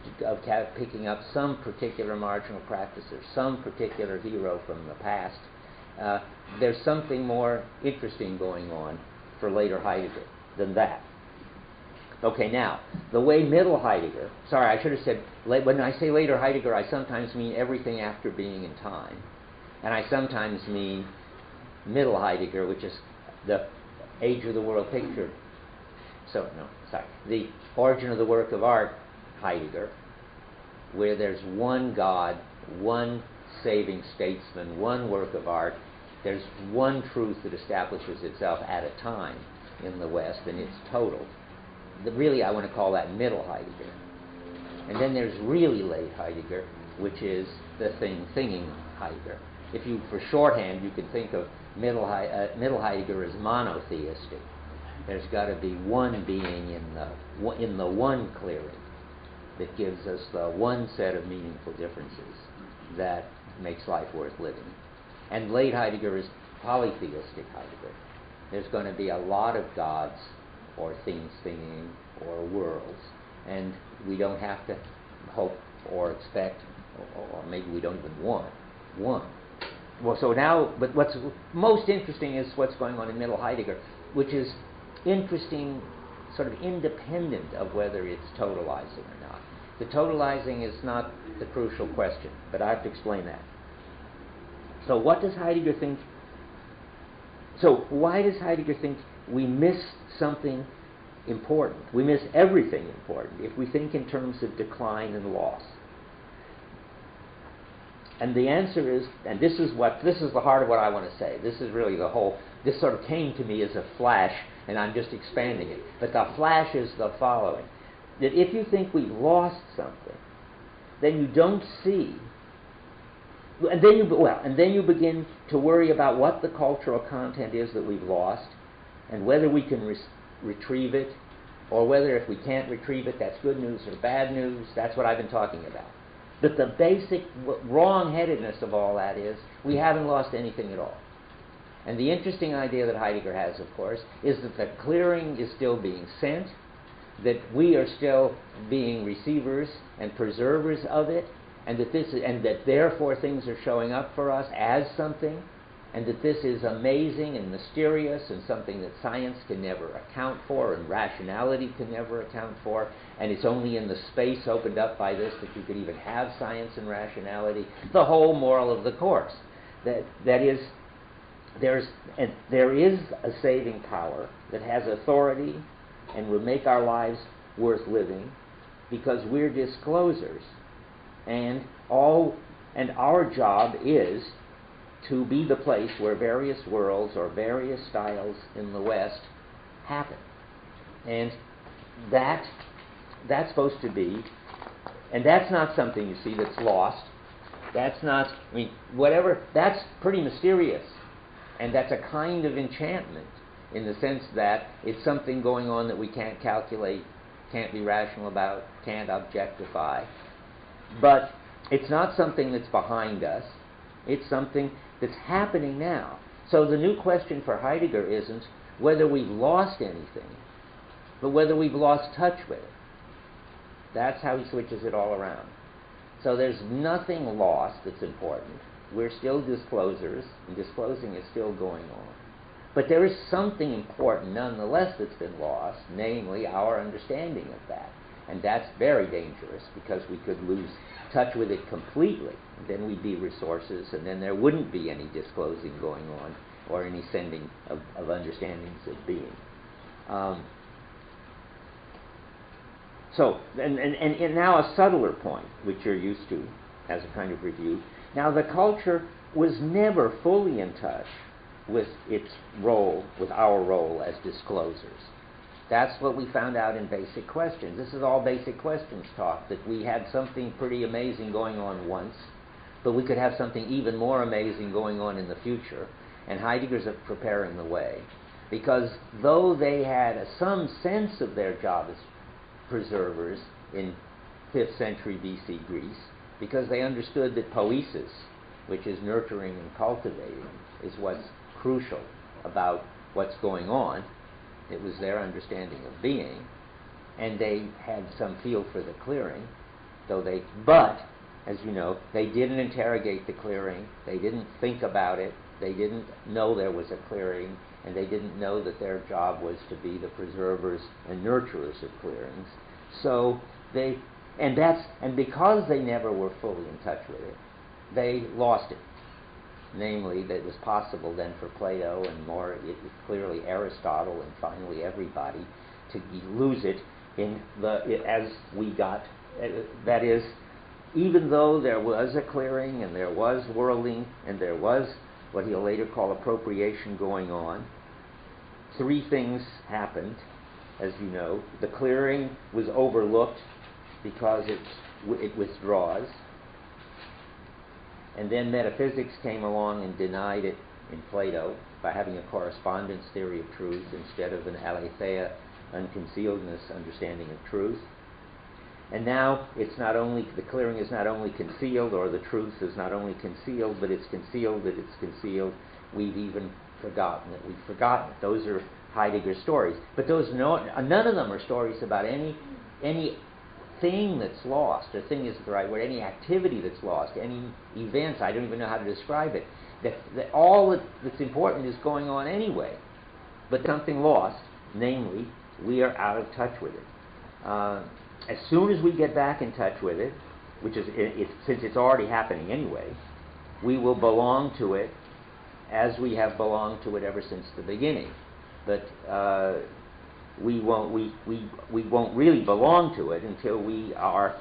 picking up some particular marginal practice or some particular hero from the past. There's something more interesting going on for later Heidegger than that. Okay, now, the way middle Heidegger, sorry, I should have said, when I say later Heidegger, I sometimes mean everything after being in time. And I sometimes mean middle Heidegger, which is the age of the world picture. The origin of the work of art Heidegger, where there's one God, one saving statesman, one work of art there's one truth that establishes itself at a time in the West, and it's total. Really, I want to call that middle Heidegger. And then there's really late Heidegger, which is the thinging Heidegger. If you, for shorthand, you can think of middle Heidegger as monotheistic. There's got to be one being in the one clearing that gives us the one set of meaningful differences that makes life worth living. And late Heidegger is polytheistic Heidegger. There's going to be a lot of gods or things thinking or worlds, and we don't have to hope or expect, or maybe we don't even want one. Well, so now, but what's most interesting is what's going on in middle Heidegger, which is interesting, sort of independent of whether it's totalizing or not. The totalizing is not the crucial question, but I have to explain that. So what does Heidegger think? So why does Heidegger think we miss something important? We miss everything important if we think in terms of decline and loss. And the answer is, and this is the heart of what I want to say. This is really the whole, this sort of came to me as a flash, and I'm just expanding it. But the flash is the following: that if you think we've lost something, then you don't see, and then you begin to worry about what the cultural content is that we've lost, and whether we can retrieve it, or whether if we can't retrieve it, that's good news or bad news. That's what I've been talking about. But the basic wrong-headedness of all that is we haven't lost anything at all. And the interesting idea that Heidegger has, of course, is that the clearing is still being sent, that we are still being receivers and preservers of it, and that therefore things are showing up for us as something, and that this is amazing and mysterious and something that science can never account for and rationality can never account for, and it's only in the space opened up by this that you could even have science and rationality. The whole moral of the course. That is, there is a saving power that has authority and will make our lives worth living because we're disclosers, and our job is to be the place where various worlds or various styles in the West happen. And that's supposed to be, and that's not something, you see, that's lost. That's not, that's pretty mysterious. And that's a kind of enchantment in the sense that it's something going on that we can't calculate, can't be rational about, can't objectify. But it's not something that's behind us. It's something that's happening now. So the new question for Heidegger isn't whether we've lost anything, but whether we've lost touch with it. That's how he switches it all around. So there's nothing lost that's important. We're still disclosers, and disclosing is still going on. But there is something important nonetheless that's been lost, namely our understanding of that. And that's very dangerous because we could lose touch with it completely. Then we'd be resources, and then there wouldn't be any disclosing going on or any sending of understandings of being. And now a subtler point, which you're used to as a kind of review. Now the culture was never fully in touch with its role, with our role as disclosers. That's what we found out in Basic Questions. This is all Basic Questions talk, that we had something pretty amazing going on once, but we could have something even more amazing going on in the future. And Heidegger's preparing the way. Because though they had some sense of their job as preservers in 5th century BC Greece, because they understood that poiesis, which is nurturing and cultivating, is what's crucial about what's going on. It was their understanding of being, and they had some feel for the clearing, but, as you know, they didn't interrogate the clearing, they didn't think about it, they didn't know there was a clearing, and they didn't know that their job was to be the preservers and nurturers of clearings. So because they never were fully in touch with it, they lost it. Namely, that it was possible then for Plato and more clearly Aristotle and finally everybody to lose it as we got. That is, even though there was a clearing and there was whirling and there was what he'll later call appropriation going on. Three things happened, as you know. The clearing was overlooked because it withdraws. And then metaphysics came along and denied it in Plato by having a correspondence theory of truth instead of an aletheia, unconcealedness understanding of truth. And now it's not only, the clearing is not only concealed, or the truth is not only concealed, but it's concealed that it's concealed. We've even forgotten it. We've forgotten it. Those are Heidegger stories. But those none of them are stories about any thing that's lost, or thing isn't the right word, any activity that's lost, any events, I don't even know how to describe it. That all that's important is going on anyway. But something lost, namely, we are out of touch with it. As soon as we get back in touch with it, which is, since it's already happening anyway, we will belong to it as we have belonged to it ever since the beginning. But we won't really belong to it until we are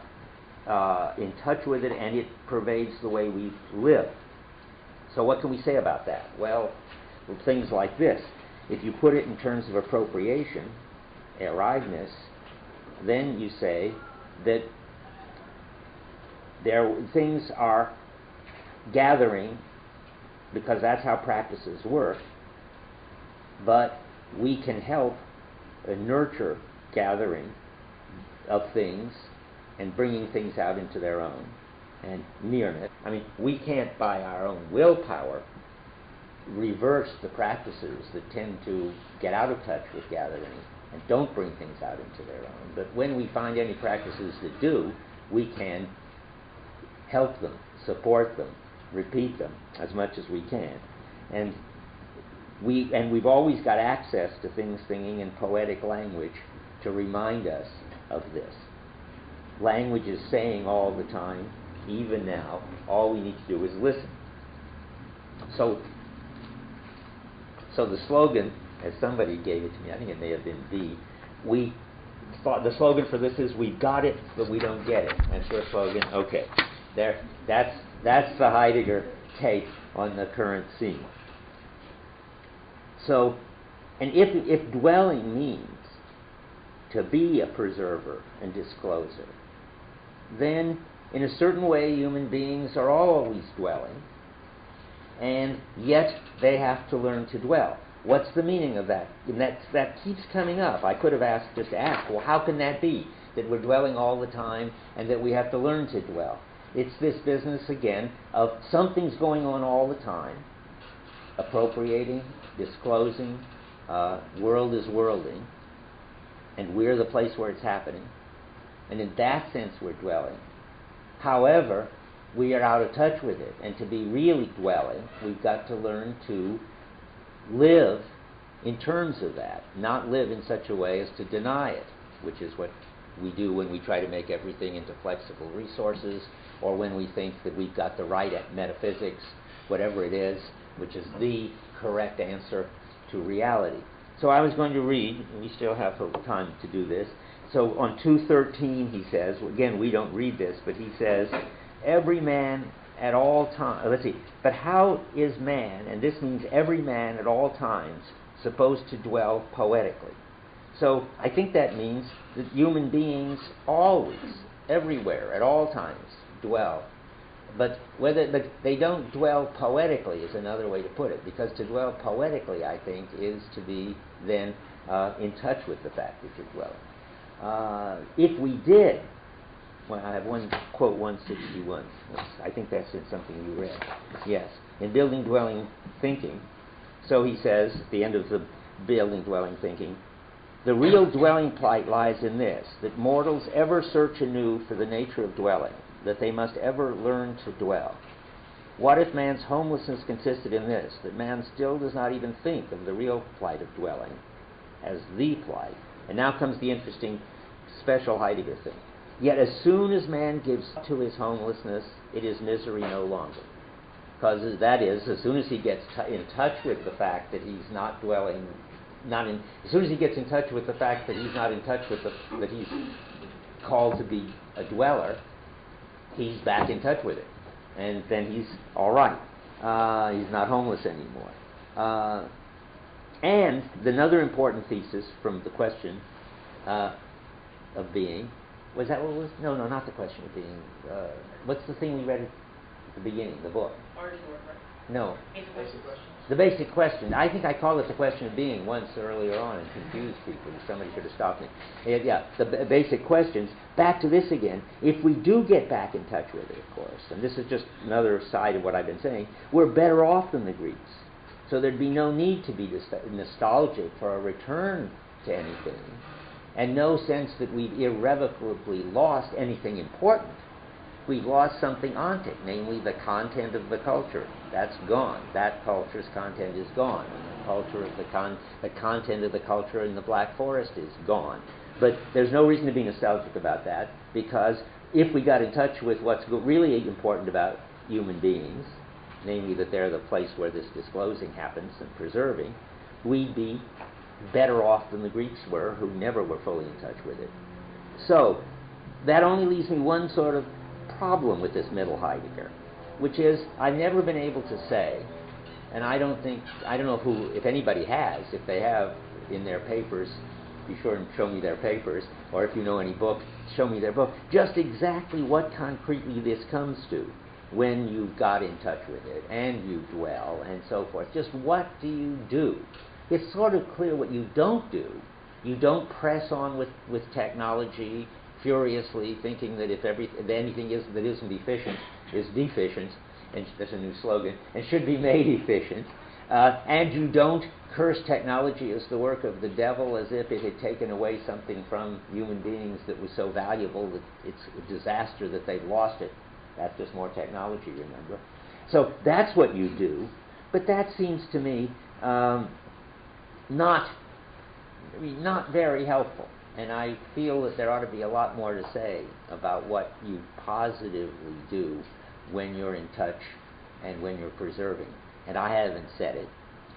in touch with it and it pervades the way we live. So what can we say about that? Well, things like this. If you put it in terms of appropriation, arrivedness, then you say that things are gathering because that's how practices work, but we can help nurture gathering of things and bringing things out into their own and nearness. I mean, we can't by our own willpower reverse the practices that tend to get out of touch with gathering and don't bring things out into their own. But when we find any practices that do, we can help them, support them, repeat them as much as we can. And we've always got access to things thinking in poetic language to remind us of this. Language is saying all the time, even now, all we need to do is listen. So the slogan, as somebody gave it to me, I think it may have been B, the slogan for this is, we've got it, but we don't get it. That's your slogan? Okay. That's the Heidegger take on the current scene. So, and if dwelling means to be a preserver and discloser, then in a certain way human beings are always dwelling, and yet they have to learn to dwell. What's the meaning of that? And that keeps coming up. I could have asked, well, how can that be, that we're dwelling all the time and that we have to learn to dwell? It's this business, again, of something's going on all the time, appropriating, disclosing, world is worlding, and we're the place where it's happening. And in that sense, we're dwelling. However, we are out of touch with it. And to be really dwelling, we've got to learn to live in terms of that, not live in such a way as to deny it, which is what we do when we try to make everything into flexible resources, or when we think that we've got the right metaphysics, whatever it is, which is the correct answer to reality. So I was going to read, and we still have time to do this. So on 213 he says, again, we don't read this, but he says, every man at all times, but how is man, and this means every man at all times, supposed to dwell poetically? So I think that means that human beings always, everywhere, at all times, dwell. But they don't dwell poetically is another way to put it, because to dwell poetically, I think, is to be then in touch with the fact that you're dwelling. If we did, well, I have one quote 161. I think that's in something you read. Yes, in Building Dwelling Thinking. So he says, at the end of the Building Dwelling Thinking, the real dwelling plight lies in this, that mortals ever search anew for the nature of dwelling, that they must ever learn to dwell. What if man's homelessness consisted in this, that man still does not even think of the real plight of dwelling as the plight? And now comes the interesting special Heidegger thing. Yet as soon as man gives to his homelessness, it is misery no longer. Because that is, as soon as he gets in touch with the fact that he's not dwelling, as soon as he gets in touch with the fact that he's not in touch with that he's called to be a dweller, he's back in touch with it. And then he's all right. He's not homeless anymore. And another important thesis from the question of being, was that what it was? No, not the question of being. What's the thing we read at the beginning, the book? No. The basic question. I think I called it the question of being once earlier on and confused people. Somebody should have stopped me. Yeah, the basic questions. Back to this again. If we do get back in touch with it, of course, and this is just another side of what I've been saying, we're better off than the Greeks. So there'd be no need to be nostalgic for a return to anything, and no sense that we've irrevocably lost anything important. We've lost something ontic, namely the content of the culture. That's gone. That culture's content is gone. And the culture of the content of the culture in the Black Forest is gone. But there's no reason to be nostalgic about that, because if we got in touch with what's really important about human beings, namely that they're the place where this disclosing happens and preserving, we'd be better off than the Greeks were, who never were fully in touch with it. So that only leaves me one sort of problem with this middle Heidegger, which is I've never been able to say, and I don't know if anybody has. If they have in their papers, be sure and show me their papers, or if you know any book, show me their book, just exactly what concretely this comes to when you've got in touch with it and you dwell and so forth. Just what do you do? It's sort of clear what you don't do. You don't press on with technology furiously, thinking that if anything that isn't efficient is deficient, and that's a new slogan, and should be made efficient. And you don't curse technology as the work of the devil, as if it had taken away something from human beings that was so valuable that it's a disaster that they've lost it. That's just more technology, remember. So that's what you do, but that seems to me not very helpful. And I feel that there ought to be a lot more to say about what you positively do when you're in touch and when you're preserving. And I haven't said it,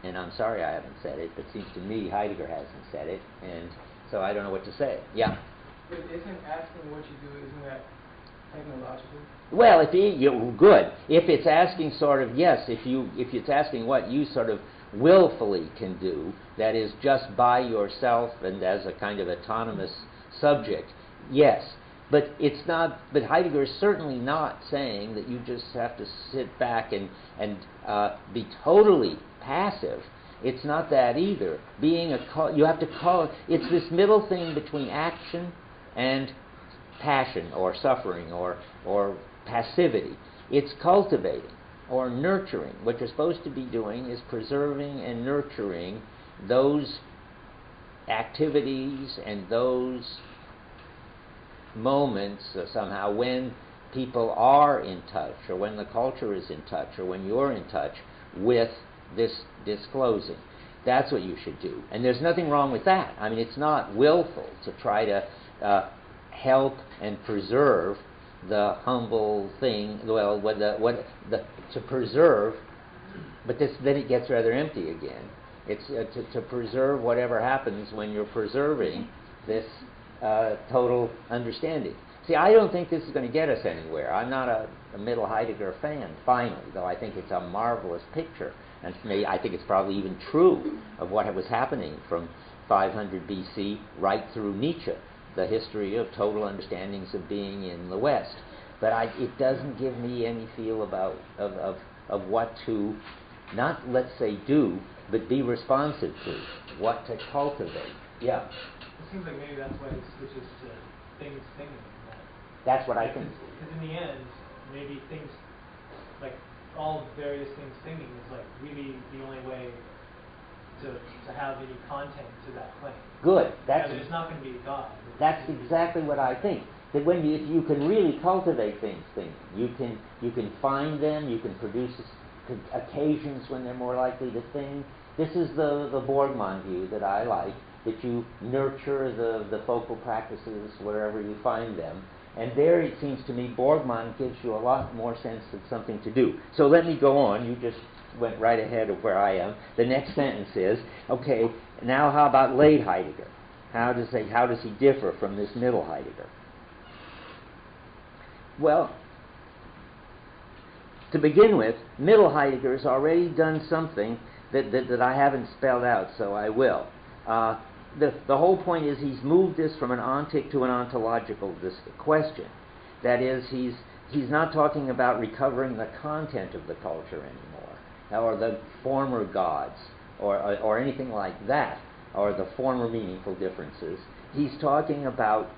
and I'm sorry I haven't said it, but it seems to me Heidegger hasn't said it, and so I don't know what to say. Yeah? But isn't asking what you do, isn't that technological? Well, good. If it's asking sort of, yes, if it's asking what you sort of willfully can do, that is just by yourself and as a kind of autonomous subject, yes. But it's not. But Heidegger is certainly not saying that you just have to sit back and be totally passive. It's not that either. You have to call it. It's this middle thing between action and passion or suffering or passivity. It's cultivating or nurturing. What you're supposed to be doing is preserving and nurturing those activities and those moments somehow when people are in touch, or when the culture is in touch, or when you're in touch with this disclosing. That's what you should do. And there's nothing wrong with that. I mean, it's not willful to try to help and preserve the humble thing, to preserve, but then it gets rather empty again. It's to preserve whatever happens when you're preserving this total understanding. See, I don't think this is going to get us anywhere. I'm not a middle Heidegger fan, finally, though I think it's a marvelous picture. And for me, I think it's probably even true of what was happening from 500 BC right through Nietzsche, the history of total understandings of being in the West. But it doesn't give me any feel of what to, not let's say do, but be responsive to, what to cultivate. Yeah? It seems like maybe that's why it switches to things thinking. That's what I think. Because in the end, maybe things, like all various things thinking is like really the only way to have any content to that claim. Good. There's not going to be a God. That's exactly what I think. That if you can really cultivate things thinking, you can find them, you can produce occasions when they're more likely to think. This is the Bultmann view that I like, that you nurture the focal practices wherever you find them. And there, it seems to me, Bultmann gives you a lot more sense of something to do. So let me go on. You just went right ahead of where I am. The next sentence is, okay, now how about late Heidegger? How does he differ from this middle Heidegger? Well, to begin with, middle Heidegger has already done something that I haven't spelled out, so I will. The whole point is he's moved this from an ontic to an ontological question. That is, he's not talking about recovering the content of the culture anymore, or the former gods, or anything like that, or the former meaningful differences. He's talking about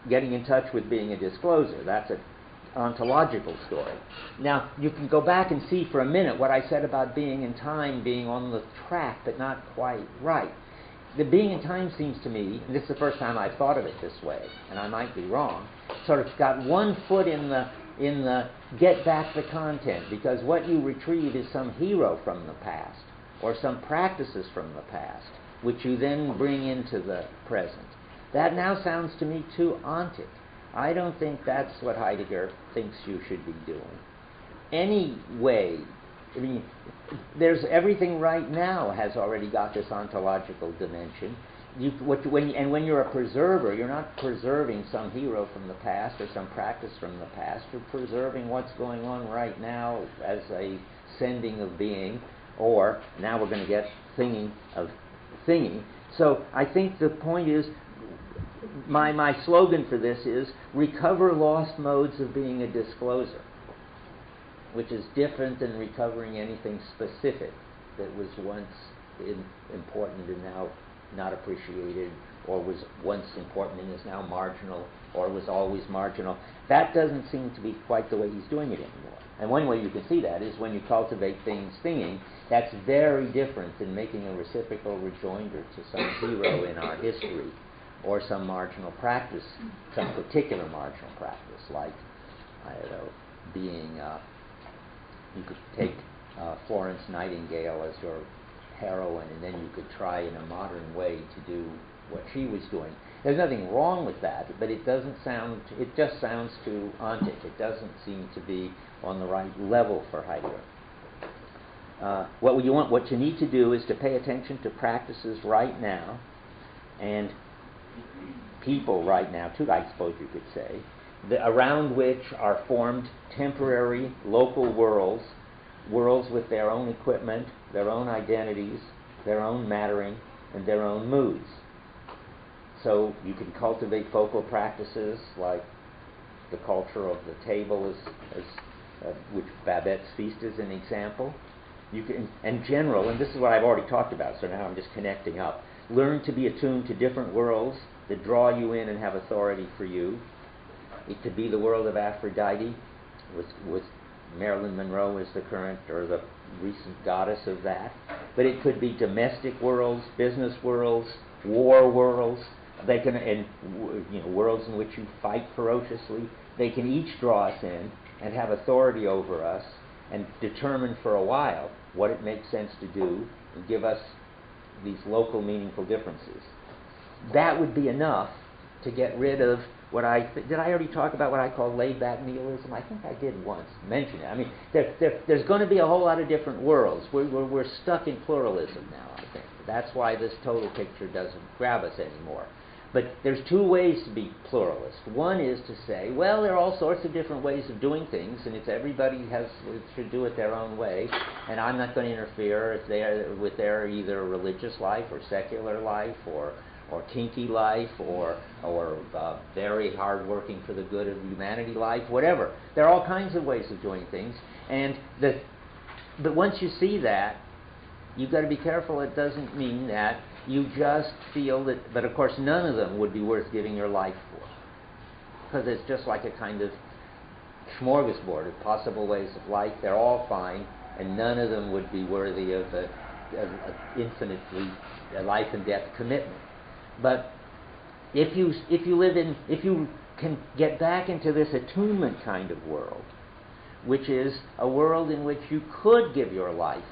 getting in touch with being a discloser. That's an ontological story. Now, you can go back and see for a minute what I said about being in time being on the track, but not quite right. The being in time seems to me, and this is the first time I've thought of it this way, and I might be wrong, sort of got one foot in the get back the content, because what you retrieve is some hero from the past, or some practices from the past, which you then bring into the present. That now sounds to me too ontic. I don't think that's what Heidegger thinks you should be doing. Anyway, I mean, there's everything right now has already got this ontological dimension. When you're a preserver, you're not preserving some hero from the past or some practice from the past. You're preserving what's going on right now as a sending of being, or now we're going to get thinking of thinking. So I think the point is, my slogan for this is recover lost modes of being a discloser, which is different than recovering anything specific that was once important and now not appreciated, or was once important and is now marginal, or was always marginal. That doesn't seem to be quite the way he's doing it anymore. And one way you can see that is when you cultivate things thinking. That's very different than making a reciprocal rejoinder to some hero in our history, or some marginal practice, some particular marginal practice, like, I don't know, being, you could take Florence Nightingale as your heroine, and then you could try in a modern way to do what she was doing. There's nothing wrong with that, but it just sounds too ontic. It doesn't seem to be on the right level for Heidegger. What you need to do is to pay attention to practices right now, and people right now, too, I suppose you could say, around which are formed temporary local worlds with their own equipment, their own identities, their own mattering, and their own moods. So you can cultivate focal practices like the culture of the table, which Babette's feast is an example. You can, and general, and this is what I've already talked about, so now I'm just connecting up. Learn to be attuned to different worlds that draw you in and have authority for you. It could be the world of Aphrodite, with Marilyn Monroe as the current or the recent goddess of that. But it could be domestic worlds, business worlds, war worlds. They can, and worlds in which you fight ferociously. They can each draw us in and have authority over us and determine for a while what it makes sense to do and give us these local meaningful differences. That would be enough to get rid of what did I already talk about what I call laid-back nihilism? I think I did once mention it. I mean, there's going to be a whole lot of different worlds. We're stuck in pluralism now, I think. That's why this total picture doesn't grab us anymore. But there's two ways to be pluralist. One is to say, well, there are all sorts of different ways of doing things, and it's everybody should do it their own way, and I'm not going to interfere with their either religious life or secular life or kinky life or very hard working for the good of humanity life, whatever. There are all kinds of ways of doing things, but once you see that, you've got to be careful. It doesn't mean that you just feel that, but of course none of them would be worth giving your life for, because it's just like a kind of smorgasbord of possible ways of life. They're all fine, and none of them would be worthy of infinitely life and death commitment. But if you can get back into this attunement kind of world, which is a world in which you could give your life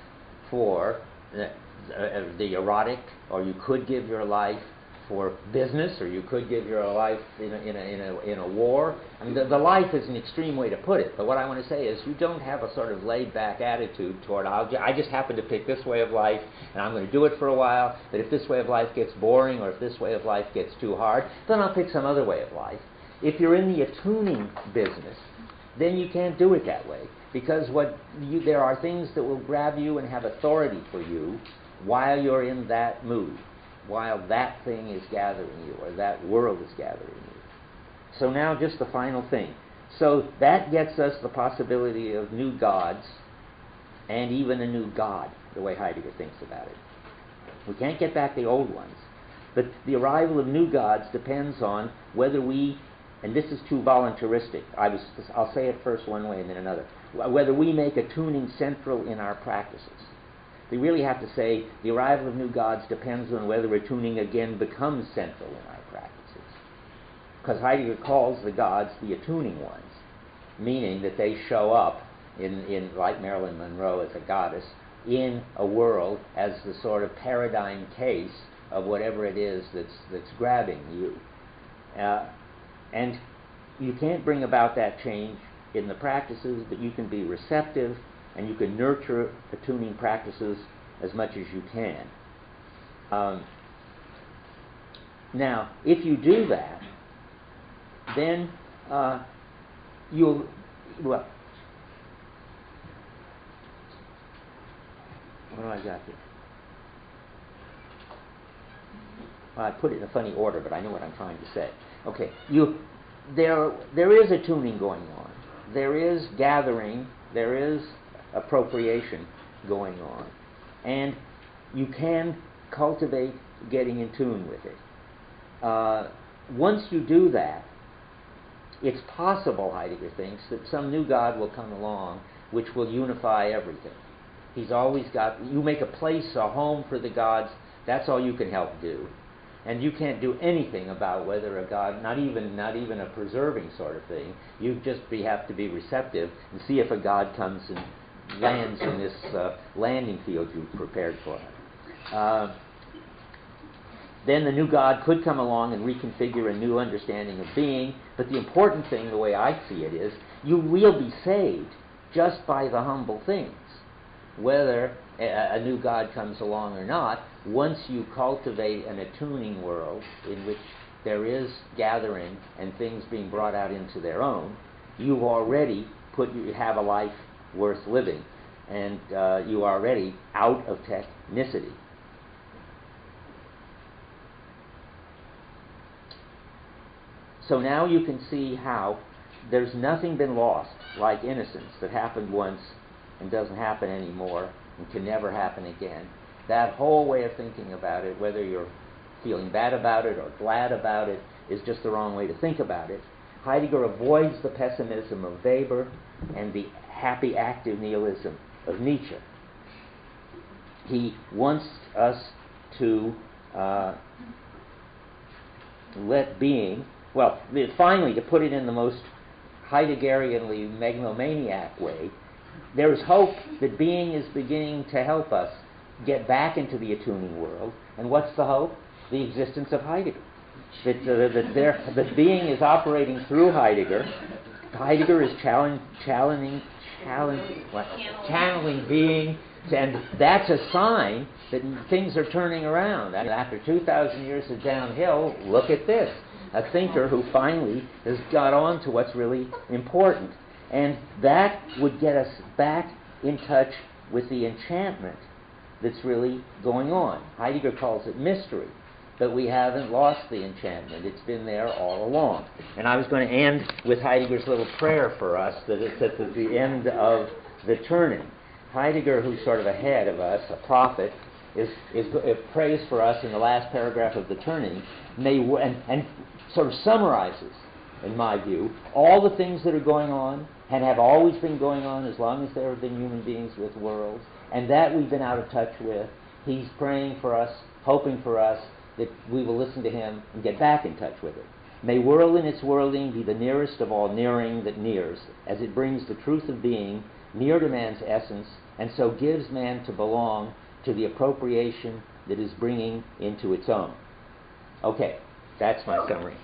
for the erotic, or you could give your life for business, or you could give your life in a war. I mean, the life is an extreme way to put it, but what I want to say is you don't have a sort of laid-back attitude toward, I just happen to pick this way of life, and I'm going to do it for a while, but if this way of life gets boring, or if this way of life gets too hard, then I'll pick some other way of life. If you're in the attuning business, then you can't do it that way. Because there are things that will grab you and have authority for you while you're in that mood, while that thing is gathering you, or that world is gathering you. So now just the final thing. So that gets us the possibility of new gods and even a new God, the way Heidegger thinks about it. We can't get back the old ones, but the arrival of new gods depends on whether we, and this is too voluntaristic, I'll say it first one way and then another, whether we make attuning central in our practices. We really have to say the arrival of new gods depends on whether attuning again becomes central in our practices. Because Heidegger calls the gods the attuning ones, meaning that they show up in like Marilyn Monroe as a goddess, in a world as the sort of paradigm case of whatever it is that's grabbing you. And you can't bring about that change in the practices, but you can be receptive and you can nurture attuning practices as much as you can. Now, if you do that, then you'll, well, what do I got here? Well, I put it in a funny order, but I know what I'm trying to say. Okay, there is attuning going on. There is gathering. There is appropriation going on. And you can cultivate getting in tune with it. Once you do that, it's possible, Heidegger thinks, that some new God will come along which will unify everything. He's always got, you make a place, a home for the gods, that's all you can help do. And you can't do anything about whether a God, not even a preserving sort of thing, you just have to be receptive and see if a God comes and lands in this landing field you've prepared for him. Then the new God could come along and reconfigure a new understanding of being, but the important thing, the way I see it, is you will be saved just by the humble things. Whether a new God comes along or not, once you cultivate an attuning world in which there is gathering and things being brought out into their own, you've already you have a life worth living, and you are already out of technicity. So now you can see how there's nothing been lost like innocence that happened once and doesn't happen anymore and can never happen again. That whole way of thinking about it, whether you're feeling bad about it or glad about it, is just the wrong way to think about it. Heidegger avoids the pessimism of Weber and the happy active nihilism of Nietzsche. He wants us to let being, well, finally, to put it in the most Heideggerianly megalomaniac way, there is hope that being is beginning to help us get back into the attuning world. And what's the hope? The existence of Heidegger. That being is operating through Heidegger. Heidegger is channeling being, and that's a sign that things are turning around. And after 2,000 years of downhill, look at this. A thinker who finally has got on to what's really important. And that would get us back in touch with the enchantment that's really going on. Heidegger calls it mystery, but we haven't lost the enchantment. It's been there all along. And I was going to end with Heidegger's little prayer for us that it's at the end of the turning. Heidegger, who's sort of ahead of us, a prophet, prays for us in the last paragraph of the turning, and sort of summarizes, in my view, all the things that are going on and have always been going on as long as there have been human beings with worlds, and that we've been out of touch with. He's praying for us, hoping for us, that we will listen to him and get back in touch with it. May world in its worlding be the nearest of all nearing that nears, as it brings the truth of being near to man's essence, and so gives man to belong to the appropriation that is bringing into its own. Okay, that's my summary.